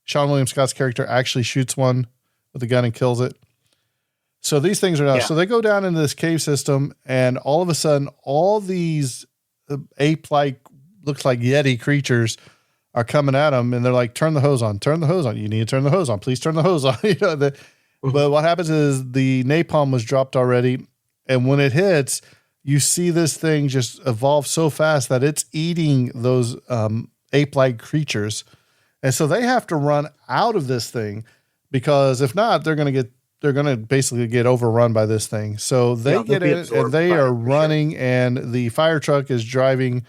Sean William Scott's character actually shoots one with a gun and kills it. So these things are down. Yeah. So they go down into this cave system, and all of a sudden, all these ape-like, looks like Yeti creatures are coming at them, and they're like, turn the hose on, turn the hose on. You need to turn the hose on. Please turn the hose on. But what happens is the napalm was dropped already, and when it hits, you see this thing just evolve so fast that it's eating those ape-like creatures. And so they have to run out of this thing, because if not, they're going to basically get overrun by this thing. So they get in and they are running, and the fire truck is driving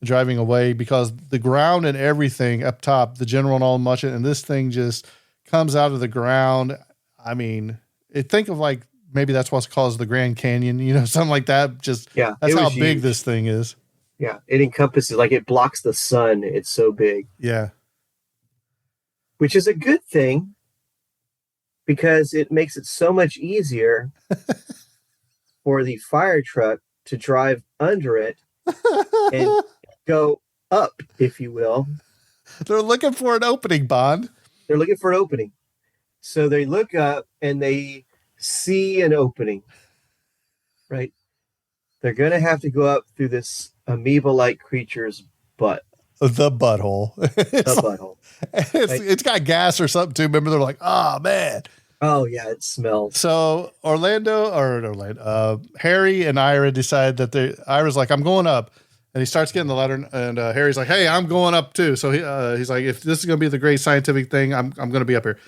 away, because the ground and everything up top, the general and all much, and this thing just comes out of the ground. I mean, think of like, maybe that's what's caused the Grand Canyon, something like that. Just, that's how big huge. this thing is. Yeah. It encompasses, like, it blocks the sun. It's so big. Yeah. Which is a good thing, because it makes it so much easier for the fire truck to drive under it and go up, if you will. They're looking for an opening, Bond. They're looking for an opening. So they look up and they see an opening, right? They're going to have to go up through this amoeba-like creature's butt. The butthole. Butthole. It's got gas or something too. Remember, they're like, oh, man. Oh, yeah, it smells. So Harry and Ira decide that Ira's like, I'm going up. And he starts getting the ladder, and Harry's like, hey, I'm going up too. So he's like, if this is going to be the great scientific thing, I'm going to be up here.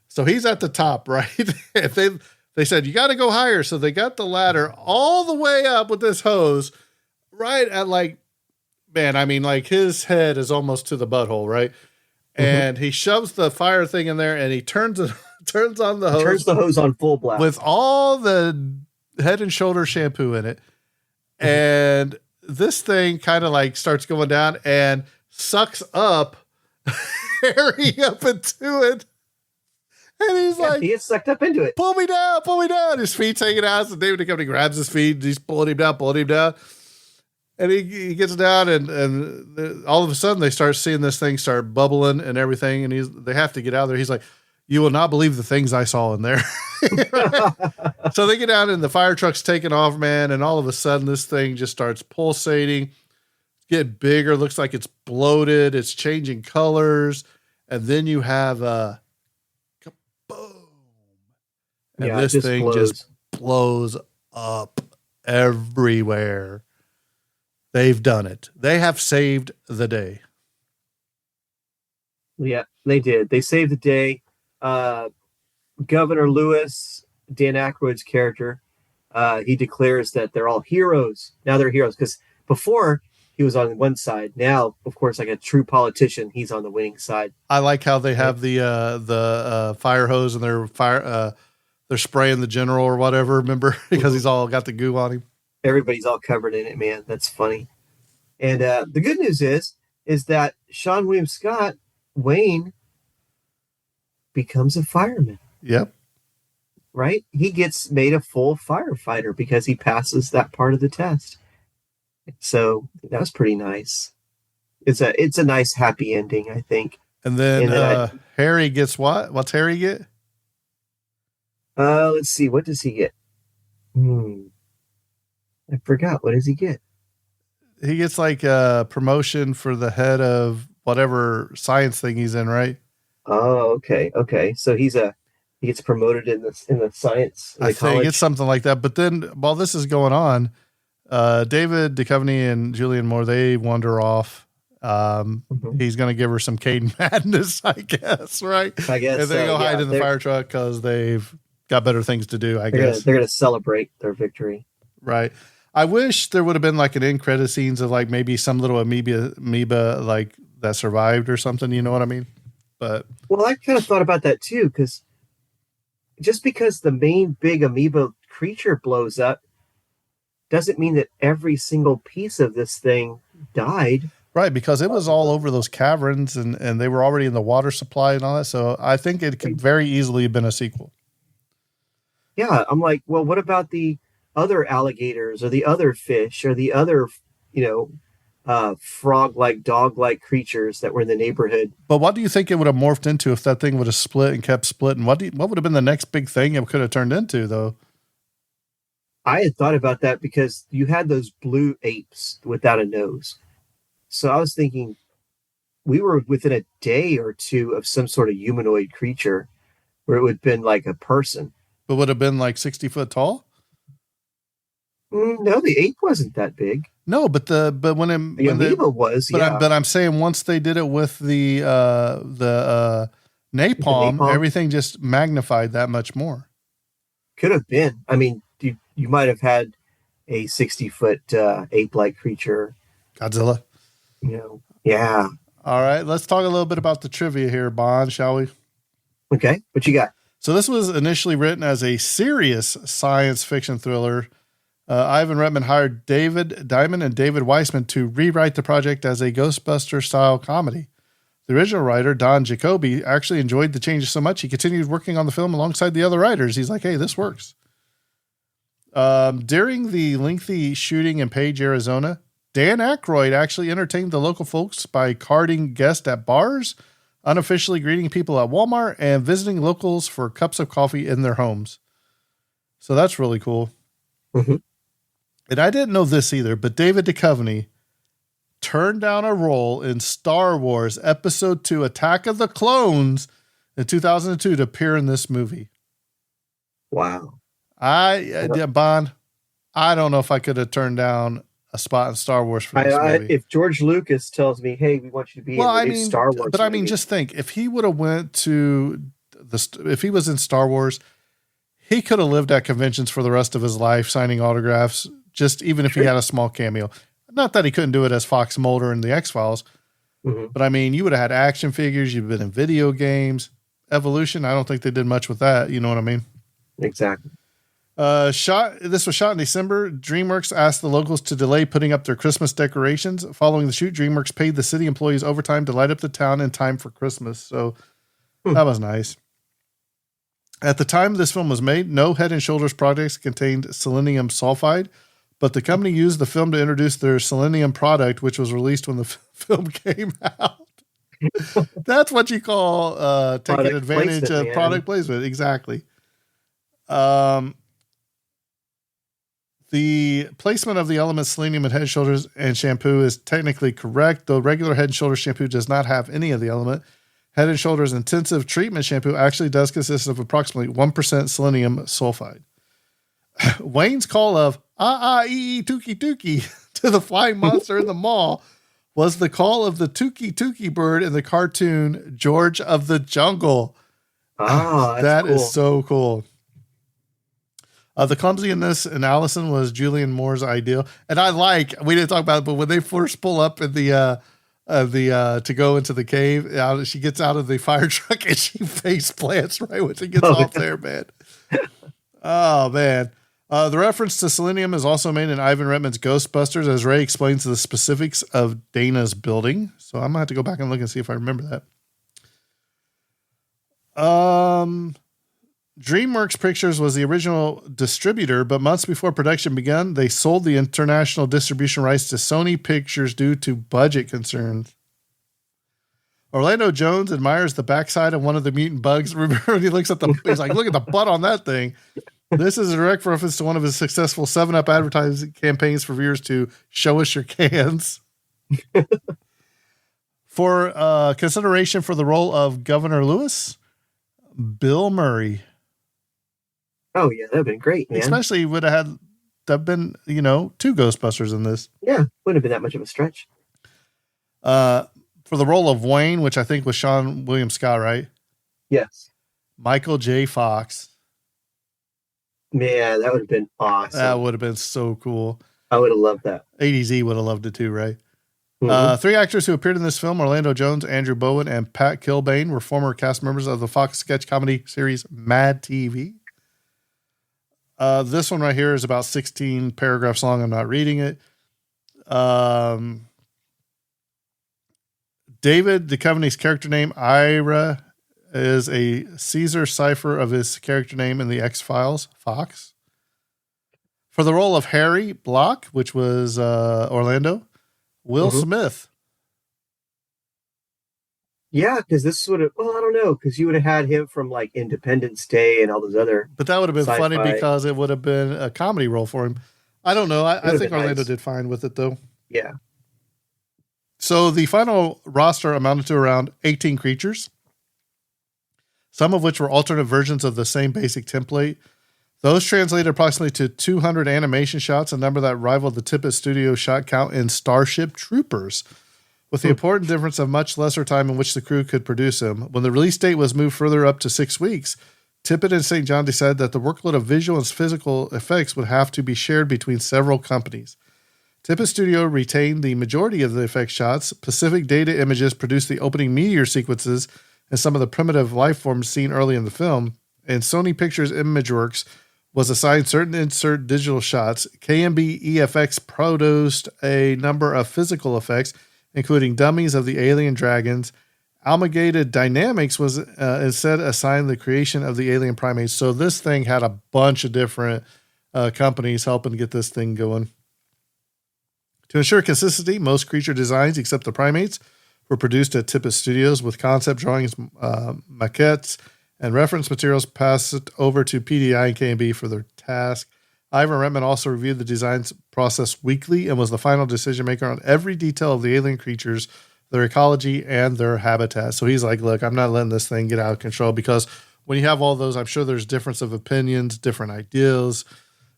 So he's at the top, right? They said, you got to go higher. So they got the ladder all the way up with this hose, right at like, man, I mean, like his head is almost to the butthole, right? Mm-hmm. And he shoves the fire thing in there, and he turns on the hose. Turns the hose on full blast. With all the Head and Shoulder shampoo in it. Mm-hmm. And this thing kind of like starts going down and sucks up Harry up into it. And he's like, he gets sucked up into it. Pull me down. His feet's hanging out. So David Duchovny grabs his feet. He's pulling him down. And he gets down, and all of a sudden they start seeing this thing start bubbling and everything. And they have to get out of there. He's like, you will not believe the things I saw in there. So they get down, and the fire truck's taking off, man. And all of a sudden this thing just starts pulsating, get bigger. Looks like it's bloated. It's changing colors. And then you have a boom. And this thing just blows up everywhere. They've done it. They have saved the day. Yeah, they did. They saved the day. Governor Lewis, Dan Aykroyd's character, he declares that they're all heroes. Now they're heroes, because before he was on one side. Now, of course, like a true politician, he's on the winning side. I like how they have the fire hose, and they're spraying the general or whatever. Remember, because he's all got the goo on him. Everybody's all covered in it, man. That's funny. And the good news is that Sean William Scott, Wayne, becomes a fireman. Yep. Right? He gets made a full firefighter because he passes that part of the test. So that was pretty nice. It's a nice happy ending, I think. And then Harry gets what? What's Harry get? Let's see. What does he get? I forgot. What does he get? He gets like a promotion for the head of whatever science thing he's in, right? Oh, okay. Okay. So he gets promoted in the science. I think it's something like that. But then while this is going on, David Duchovny and Julianne Moore, they wander off. He's going to give her some Caden madness, I guess, right? I guess. And they go hide in the fire truck because they've got better things to do, I guess. They're going to celebrate their victory. Right. I wish there would have been like an end credit scenes of like maybe some little amoeba like that survived or something. You know what I mean? But well, I kind of thought about that too, because just because the main big amoeba creature blows up doesn't mean that every single piece of this thing died. Right, because it was all over those caverns and they were already in the water supply and all that. So I think it could very easily have been a sequel. Yeah, I'm like, well, what about the other alligators or the other fish or the other, frog-like, dog-like creatures that were in the neighborhood. But what do you think it would have morphed into if that thing would have split and kept splitting? What would have been the next big thing it could have turned into, though? I had thought about that because you had those blue apes without a nose. So I was thinking we were within a day or two of some sort of humanoid creature where it would have been like a person. But would have been like 60 foot tall? No, the ape wasn't that big. No, but when The amoeba was, yeah. But I'm saying once they did it with the napalm, everything just magnified that much more. Could have been. I mean, you might have had a 60-foot ape-like creature. Godzilla. Yeah. All right, let's talk a little bit about the trivia here, Bond, shall we? Okay, what you got? So this was initially written as a serious science fiction thriller. Ivan Reitman hired David Diamond and David Weissman to rewrite the project as a Ghostbuster-style comedy. The original writer, Don Jacoby, actually enjoyed the changes so much he continued working on the film alongside the other writers. He's like, hey, this works. During the lengthy shooting in Page, Arizona, Dan Aykroyd actually entertained the local folks by carding guests at bars, unofficially greeting people at Walmart, and visiting locals for cups of coffee in their homes. So that's really cool. Mm-hmm. And I didn't know this either, but David Duchovny turned down a role in Star Wars Episode 2 Attack of the Clones in 2002 to appear in this movie. Wow. Bond, I don't know if I could have turned down a spot in Star Wars for this movie. If George Lucas tells me, hey, we want you to be in the new Star Wars but movie. I mean, just think, if he would have went to if he was in Star Wars, he could have lived at conventions for the rest of his life, signing autographs, just even if he had a small cameo. Not that he couldn't do it as Fox Mulder in the X-Files, but I mean, you would have had action figures, you've been in video games. Evolution, I don't think they did much with that. You know what I mean? Exactly. This was shot in December. DreamWorks asked the locals to delay putting up their Christmas decorations. Following the shoot, DreamWorks paid the city employees overtime to light up the town in time for Christmas. So that was nice. At the time this film was made, no Head and Shoulders products contained selenium sulfide, but the company used the film to introduce their selenium product, which was released when the film came out. That's what you call taking advantage of product placement. Exactly. The placement of the elements selenium in Head & Shoulders and shampoo is technically correct, though regular Head & Shoulders shampoo does not have any of the element. Head & Shoulders intensive treatment shampoo actually does consist of approximately 1% selenium sulfide. Wayne's call of tookie tookie to the flying monster in the mall was the call of the tookie tookie bird in the cartoon George of the Jungle. That cool. Is so cool. The clumsiness in Allison was Julianne Moore's ideal. And we didn't talk about it, but when they first pull up in the to go into the cave, she gets out of the fire truck and she face plants right when she gets off there, man. Oh, man. The reference to selenium is also made in Ivan Reitman's Ghostbusters, as Ray explains the specifics of Dana's building. So I'm going to have to go back and look and see if I remember that. DreamWorks Pictures was the original distributor, but months before production began, they sold the international distribution rights to Sony Pictures due to budget concerns. Orlando Jones admires the backside of one of the mutant bugs. Remember when he looks at he's like, look at the butt on that thing. This is a direct reference to one of his successful 7-Up advertising campaigns for viewers to show us your cans. For consideration for the role of Governor Lewis, Bill Murray. Oh, yeah, that'd been great, man. Especially would have been, 2 Ghostbusters in this. Yeah, wouldn't have been that much of a stretch. For the role of Wayne, which I think was Sean William Scott, right? Yes. Michael J. Fox. Man, that would have been awesome. That would have been so cool. I would have loved that. ADZ would have loved it too, right? Mm-hmm. 3 actors who appeared in this film, Orlando Jones, Andrew Bowen, and Pat Kilbane, were former cast members of the Fox sketch comedy series Mad TV. This one right here is about 16 paragraphs long. I'm not reading it. David Duchovny's character name, Ira, is a Caesar cipher of his character name in the X-Files, Fox. For the role of Harry Block, which was Orlando, Will Smith. Yeah, because this would have, well, I don't know, because you would have had him from like Independence Day and all those other. But that would have been sci-fi. funny because it would have been a comedy role for him. I don't know. I think been Orlando nice. did fine with it, though. Yeah. So the final roster amounted to around 18 creatures, some of which were alternate versions of the same basic template. Those translated approximately to 200 animation shots, a number that rivaled the Tippett Studio shot count in Starship Troopers, with the important difference of much lesser time in which the crew could produce them. When the release date was moved further up to 6 weeks, Tippett and St. John decided that the workload of visual and physical effects would have to be shared between several companies. Tippett Studio retained the majority of the effect shots. Pacific Data Images produced the opening meteor sequences and some of the primitive life forms seen early in the film, and Sony Pictures Imageworks was assigned certain insert digital shots. KMB EFX produced a number of physical effects, including dummies of the alien dragons. Alligator Dynamics was instead assigned the creation of the alien primates. So this thing had a bunch of different companies helping get this thing going. To ensure consistency, most creature designs, except the primates, were produced at Tippett Studios with concept drawings, maquettes, and reference materials passed over to PDI and KMB for their task. Ivan Reitman also reviewed the designs process weekly and was the final decision maker on every detail of the alien creatures, their ecology, and their habitat. So he's like, look, I'm not letting this thing get out of control, because when you have all those, I'm sure there's difference of opinions, different ideas.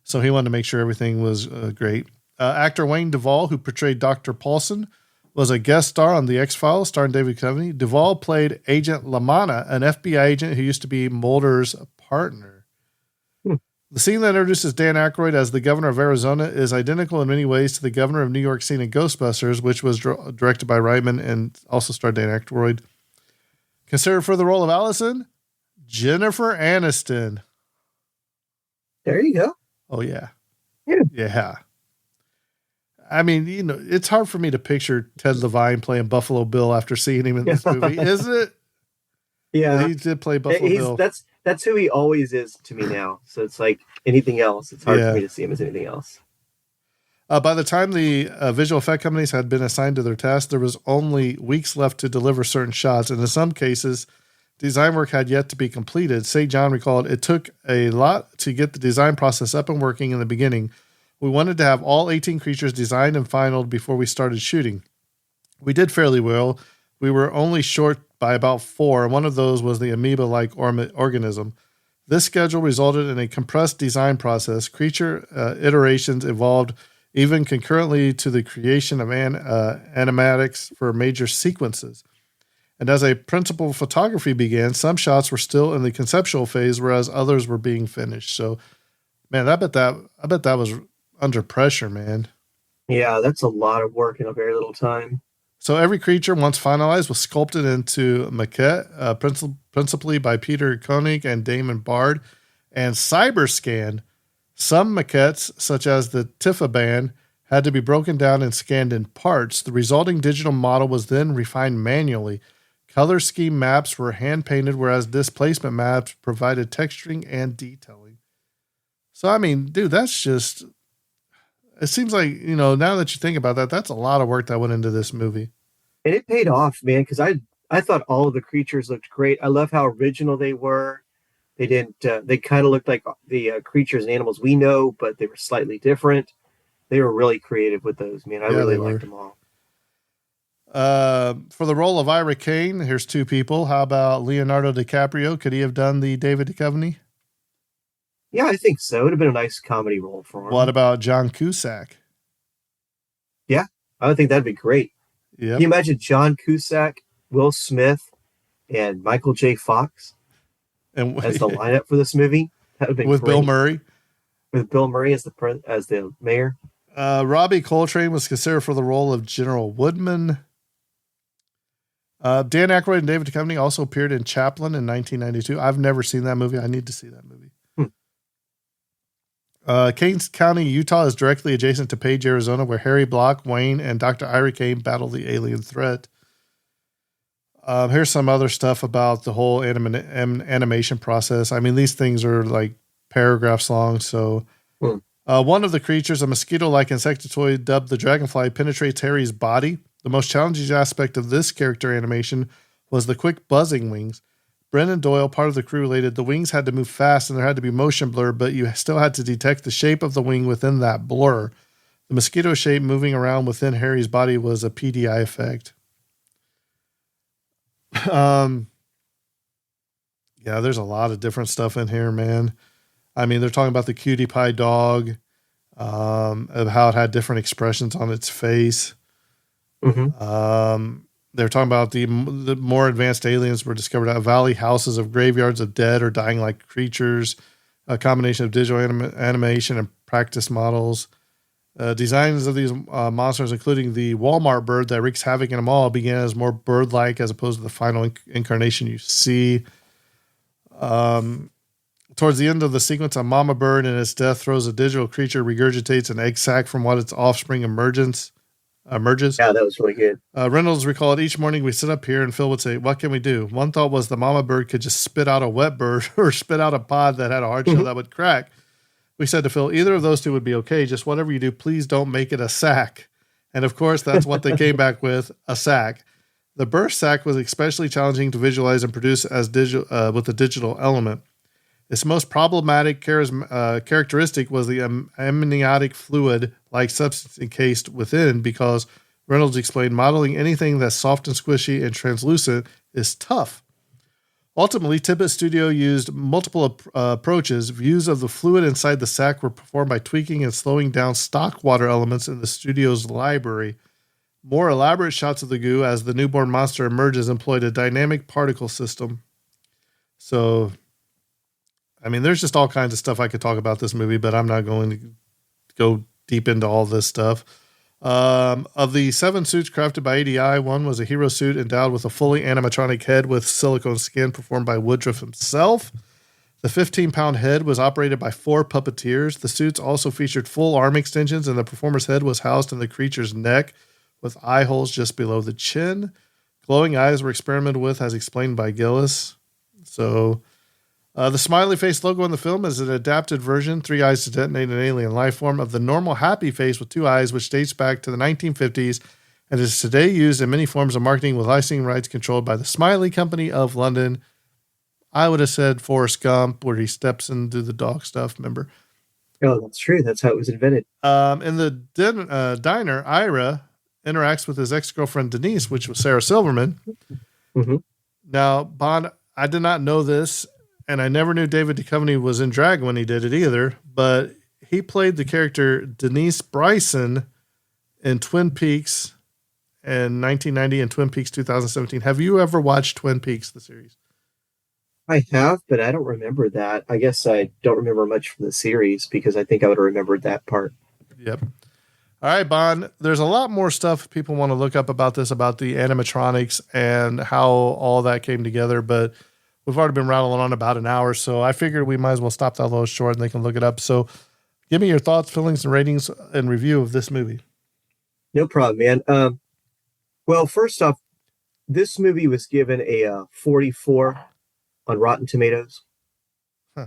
So he wanted to make sure everything was great. Actor Wayne Duvall, who portrayed Dr. Paulson, was a guest star on The X-Files, starring David Duchovny. Duvall played Agent LaManna, an FBI agent who used to be Mulder's partner. The scene that introduces Dan Aykroyd as the governor of Arizona is identical in many ways to the governor of New York scene in Ghostbusters, which was directed by Reitman and also starred Dan Aykroyd. Considered for the role of Allison, Jennifer Aniston. There you go. Oh, yeah. Yeah. I mean, you know, it's hard for me to picture Ted Levine playing Buffalo Bill after seeing him in this movie, isn't it? Yeah. He did play Buffalo Bill. That's who he always is to me now. So it's like anything else. It's hard for me to see him as anything else. By the time the visual effect companies had been assigned to their task, there was only weeks left to deliver certain shots. And in some cases, design work had yet to be completed. St. John recalled, it took a lot to get the design process up and working in the beginning. We wanted to have all 18 creatures designed and finalized before we started shooting. We did fairly well. We were only short by about 4, and one of those was the amoeba-like organism. This schedule resulted in a compressed design process. Creature iterations evolved even concurrently to the creation of animatics for major sequences. And as a principal photography began, some shots were still in the conceptual phase, whereas others were being finished. So, man, I bet that was under pressure, man. Yeah, that's a lot of work in a very little time. So every creature, once finalized, was sculpted into maquette, principally by Peter Koenig and Damon Bard, and cyberscanned. Some maquettes, such as the Tifa band, had to be broken down and scanned in parts. The resulting digital model was then refined manually. Color scheme maps were hand-painted, whereas displacement maps provided texturing and detailing. So, I mean, dude, that's just... It seems like, you know, now that you think about that, that's a lot of work that went into this movie. And it paid off, man, because I thought all of the creatures looked great. I love how original they were. They didn't. They kind of looked like the creatures and animals we know, but they were slightly different. They were really creative with those, man. I really liked them all. For the role of Ira Kane, here's 2 people. How about Leonardo DiCaprio? Could he have done the David Duchovny? Yeah, I think so. It would have been a nice comedy role for him. What about John Cusack? Yeah, I would think that'd be great. Yeah. Can you imagine John Cusack, Will Smith, and Michael J. Fox as the lineup for this movie? That would be with great. Bill Murray. With Bill Murray as the mayor. Robbie Coltrane was considered for the role of General Woodman. Dan Aykroyd and David Duchovny also appeared in Chaplin in 1992. I've never seen that movie. I need to see that movie. Kane County, Utah is directly adjacent to Page, Arizona, where Harry Block, Wayne, and Dr. Ira Kane battle the alien threat. Here's some other stuff about the whole animation process. I mean, these things are like paragraphs long. So One of the creatures, a mosquito-like insectoid dubbed the Dragonfly, penetrates Harry's body. The most challenging aspect of this character animation was the quick buzzing wings. Brennan Doyle, part of the crew, related the wings had to move fast and there had to be motion blur, but you still had to detect the shape of the wing within that blur. The mosquito shape moving around within Harry's body was a PDI effect. Yeah, there's a lot of different stuff in here, man. I mean, they're talking about the cutie pie dog, of how it had different expressions on its face. Mm-hmm. They're talking about the more advanced aliens were discovered at valley houses of graveyards of dead or dying like creatures, a combination of digital animation and practice models. Designs of these monsters, including the Walmart bird that wreaks havoc in a mall, began as more bird-like as opposed to the final incarnation you see. Towards the end of the sequence, a mama bird in its death throws a digital creature, regurgitates an egg sac from what its offspring emerges. Yeah, that was really good. Reynolds recalled, each morning we sit up here and Phil would say, what can we do? One thought was the mama bird could just spit out a wet bird or spit out a pod that had a hard shell that would crack. We said to Phil, either of those two would be okay. Just whatever you do, please don't make it a sack. And of course, that's what they came back with, a sack. The burst sack was especially challenging to visualize and produce as with a digital element. Its most problematic characteristic was the amniotic fluid-like substance encased within, because Reynolds explained modeling anything that's soft and squishy and translucent is tough. Ultimately, Tippett Studio used multiple approaches. Views of the fluid inside the sack were performed by tweaking and slowing down stock water elements in the studio's library. More elaborate shots of the goo as the newborn monster emerges employed a dynamic particle system. So, I mean, there's just all kinds of stuff I could talk about this movie, but I'm not going to go deep into all this stuff. Of the 7 suits crafted by ADI, one was a hero suit endowed with a fully animatronic head with silicone skin performed by Woodruff himself. The 15-pound head was operated by 4 puppeteers. The suits also featured full arm extensions, and the performer's head was housed in the creature's neck with eye holes just below the chin. Glowing eyes were experimented with, as explained by Gillis. So, the smiley face logo in the film is an adapted version, 3 eyes to detonate an alien life form, of the normal happy face with 2 eyes, which dates back to the 1950s and is today used in many forms of marketing with licensing rights controlled by the Smiley Company of London. I would have said Forrest Gump, where he steps into the dog stuff, remember? Oh, that's true. That's how it was invented. In the diner, Ira interacts with his ex-girlfriend Denise, which was Sarah Silverman. Mm-hmm. Now, Bond, I did not know this, and I never knew David Duchovny was in drag when he did it either, but he played the character Denise Bryson in Twin Peaks in 1990 and Twin Peaks 2017. Have you ever watched Twin Peaks, the series? I have, but I don't remember that. I guess I don't remember much from the series because I think I would have remembered that part. Yep. All right, Bond, there's a lot more stuff people want to look up about this, about the animatronics and how all that came together, but we've already been rattling on about an hour, so I figured we might as well stop that a little short and they can look it up. So give me your thoughts, feelings, and ratings and review of this movie. No problem, man. Well, first off, this movie was given a 44 on Rotten Tomatoes. Huh.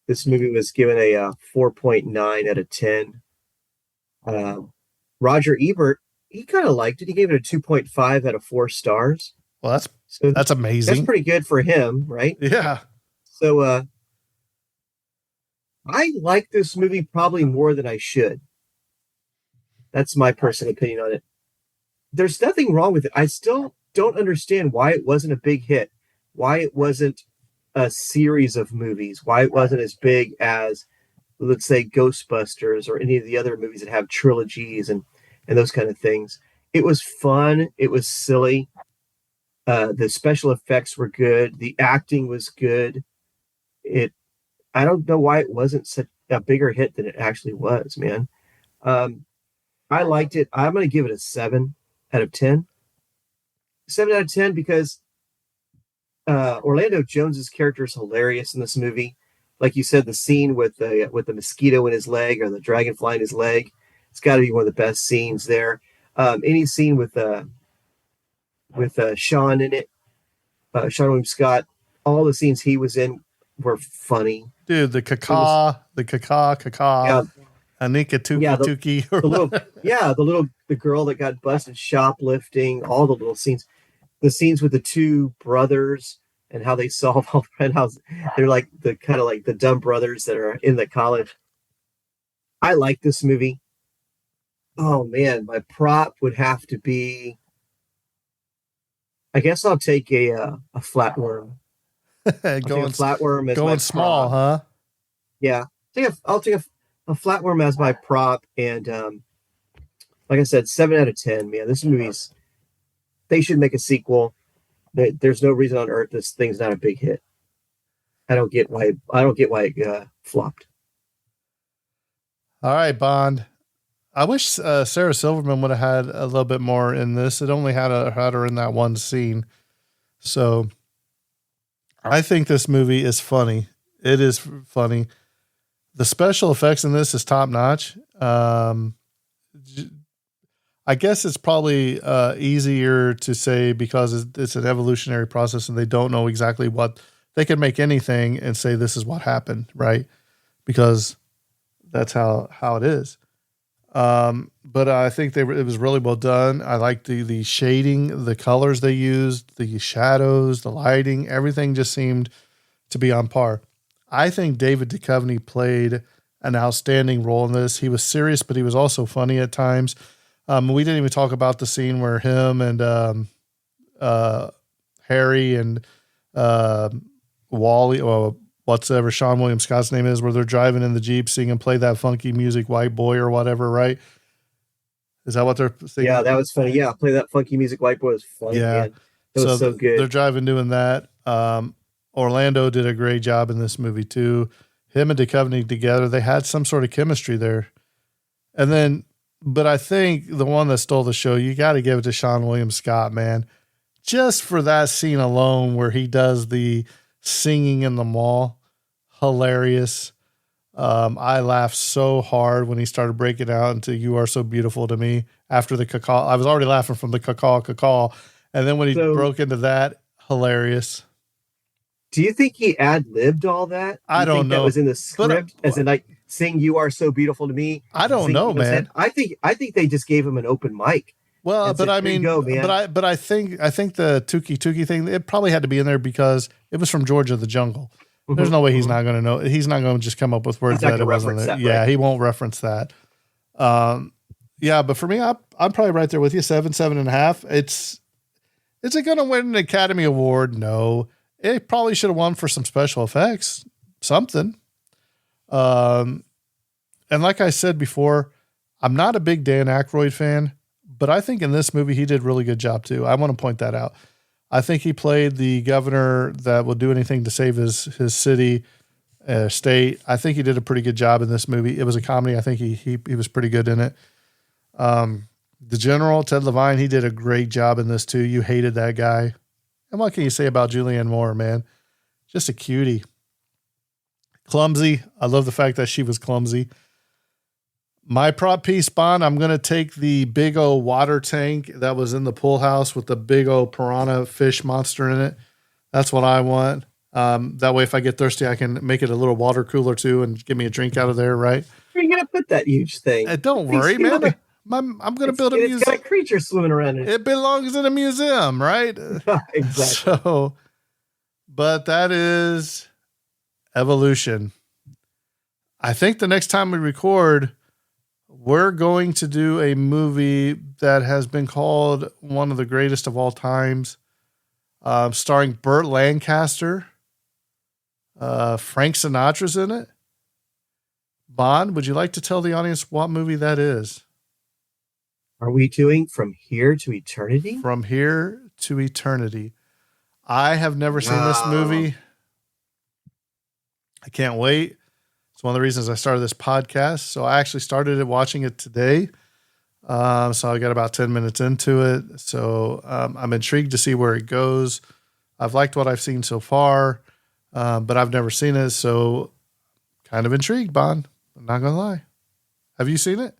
This movie was given a 4.9 out of 10. Roger Ebert, he kind of liked it. He gave it a 2.5 out of 4 stars. Well, that's amazing. That's pretty good for him, right? Yeah. So I like this movie probably more than I should. That's my personal opinion on it. There's nothing wrong with it. I still don't understand why it wasn't a big hit, why it wasn't a series of movies, why it wasn't as big as, let's say, Ghostbusters or any of the other movies that have trilogies and those kind of things. It was fun. It was silly. The special effects were good. The acting was good. I don't know why it wasn't such a bigger hit than it actually was, man. I liked it. I'm going to give it a 7 out of 10. 7 out of 10 because Orlando Jones's character is hilarious in this movie. Like you said, the scene with the mosquito in his leg or the dragonfly in his leg, it's got to be one of the best scenes there. Any scene with Sean in it, Sean William Scott, all the scenes he was in were funny. Dude, the caca. Yeah, Anika Tuki Yeah, Tuki. Or the little, the girl that got busted shoplifting, all the little scenes, the scenes with the two brothers and how they solve all and how they're like the kind of like the dumb brothers that are in the college. I like this movie. Oh man, my prop would have to be. I guess I'll take a flatworm. I'll take a flatworm as my going small, prop. huh? Yeah, I'll take a flatworm as my prop, and like I said, 7 out of 10. Man, this movie's. They should make a sequel. There's no reason on earth this thing's not a big hit. I don't get why. It flopped. All right, Bond. I wish Sarah Silverman would have had a little bit more in this. It only had her in that one scene. So I think this movie is funny. It is funny. The special effects in this is top notch. I guess it's probably easier to say because it's an evolutionary process and they don't know exactly what they can make anything and say this is what happened, right? Because that's how it is. But I think it was really well done. I like the shading, the colors they used, the shadows, the lighting, everything just seemed to be on par. I think David Duchovny played an outstanding role in this. He was serious, but he was also funny at times. We didn't even talk about the scene where him and Harry and Wally, or whatever Sean William Scott's name is, where they're driving in the Jeep singing Play That Funky Music, White Boy or whatever, right? Is that what they're singing? Yeah, that was funny. Yeah, Play That Funky Music, White Boy was funny. Yeah. Man. That was so good. They're driving doing that. Orlando did a great job in this movie too. Him and Duchovny together, they had some sort of chemistry there. And then, but I think the one that stole the show, you got to give it to Sean William Scott, man. Just for that scene alone where he does the singing in the mall. Hilarious. I laughed so hard when he started breaking out into You Are So Beautiful to Me after the cacaw. I was already laughing from the cacaw. And then when he broke into that, hilarious. Do you think he ad-libbed all that? I don't know. That was in the script as in like sing You Are So Beautiful to Me. I don't know, man. I think they just gave him an open mic. Well, but I mean, but I think the Tuki thing, it probably had to be in there because it was from Georgia the Jungle. There's no way he's not going to know. He's not going to just come up with words that it wasn't there. Yeah, right? He won't reference that. Yeah, but for me, I'm probably right there with you. 7.5. Is it going to win an Academy Award? No. It probably should have won for some special effects, something. And like I said before, I'm not a big Dan Aykroyd fan, but I think in this movie he did a really good job too. I want to point that out. I think he played the governor that will do anything to save his city, state. I think he did a pretty good job in this movie. It was a comedy. I think he was pretty good in it. The general, Ted Levine, he did a great job in this too. You hated that guy. And what can you say about Julianne Moore, man? Just a cutie. Clumsy. I love the fact that she was clumsy. My prop piece, Bond, I'm going to take the big old water tank that was in the pool house with the big old piranha fish monster in it. That's what I want. That way, if I get thirsty, I can make it a little water cooler too and give me a drink out of there, right? Where are you going to put that huge thing? Don't worry, man. I'm going to build a museum. It's got a creature swimming around in it. It belongs in a museum, right? Exactly. So, but that is evolution. I think the next time we record, we're going to do a movie that has been called one of the greatest of all times, starring Burt Lancaster. Frank Sinatra's in it. Bond, would you like to tell the audience what movie that is? Are we doing From Here to Eternity? From Here to Eternity. I have never seen this movie. I can't wait. It's one of the reasons I started this podcast. So I actually started watching it today. So I got about 10 minutes into it. So I'm intrigued to see where it goes. I've liked what I've seen so far, but I've never seen it. So kind of intrigued, Bond. I'm not going to lie. Have you seen it?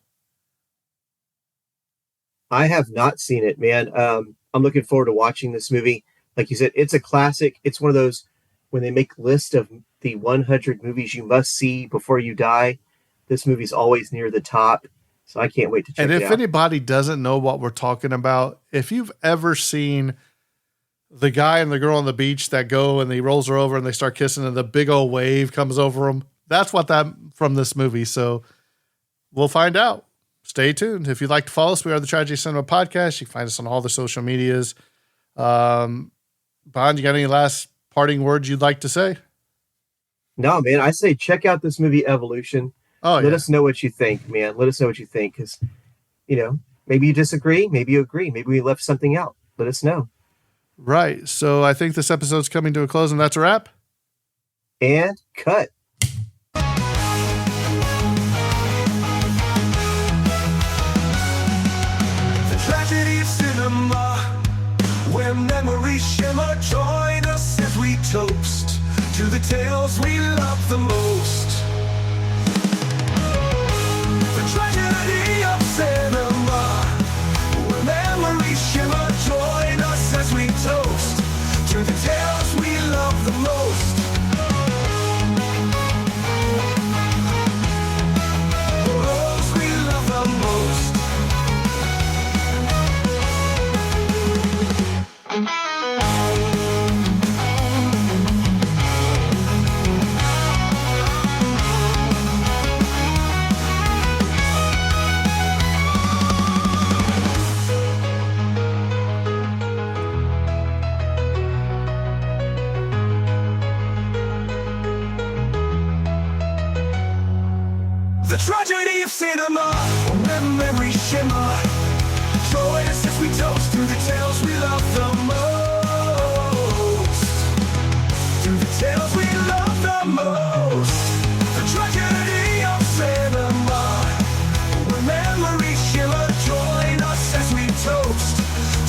I have not seen it, man. I'm looking forward to watching this movie. Like you said, it's a classic. It's one of those when they make a list of the 100 movies you must see before you die. this movie's always near the top. So I can't wait to check And it if out. anybody doesn't know what we're talking about, if you've ever seen the guy and the girl on the beach that go and he rolls her over and they start kissing and the big old wave comes over them, that's what that from this movie. So we'll find out. Stay tuned. If you'd like to follow us, we are the Tragedy Cinema Podcast. You can find us on all the social medias. Bond, you got any last parting words you'd like to say? No, man, I say check out this movie, Evolution. Let us know what you think, man. Let us know what you think, because, maybe you disagree, maybe you agree, maybe we left something out. Let us know. Right. So I think this episode's coming to a close, and that's a wrap. And cut. The tragedy of cinema, where memories shimmer. Join us as we toast to the tales we love the most. The tragedy of cinema, where memories shimmer. Join us as we toast to the tales we love the most. Those we love the most. The tragedy of cinema, when memories shimmer. Join us as we toast to the tales we love the most. To the tales we love the most. The tragedy of cinema, when memories shimmer. Join us as we toast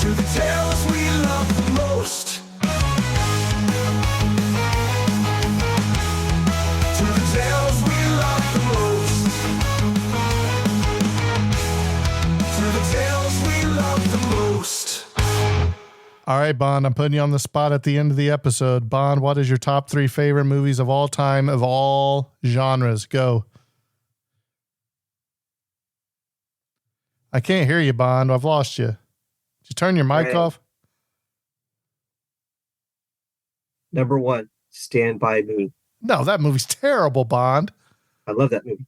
to the tales we love the most. To the tales we love the most. To the tales we love the most. All right, Bond, I'm putting you on the spot at the end of the episode. Bond, what is your top 3 favorite movies of all time, of all genres? Go. I can't hear you, Bond. I've lost you. Did you turn your mic Right. off? Number 1, Stand By Me. No, that movie's terrible, Bond. I love that movie.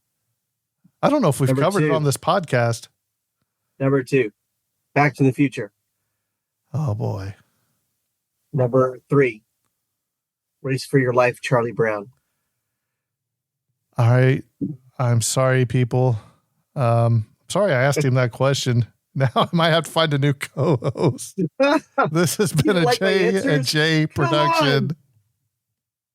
I don't know if we've Number covered it 2. on this podcast. Number 2, Back to the Future. Oh, boy. Number 3, Race for Your Life, Charlie Brown. All right. I'm sorry, people. Sorry I asked him that question. Now I might have to find a new co-host. This has been You a like my J and answers? J Come on. production.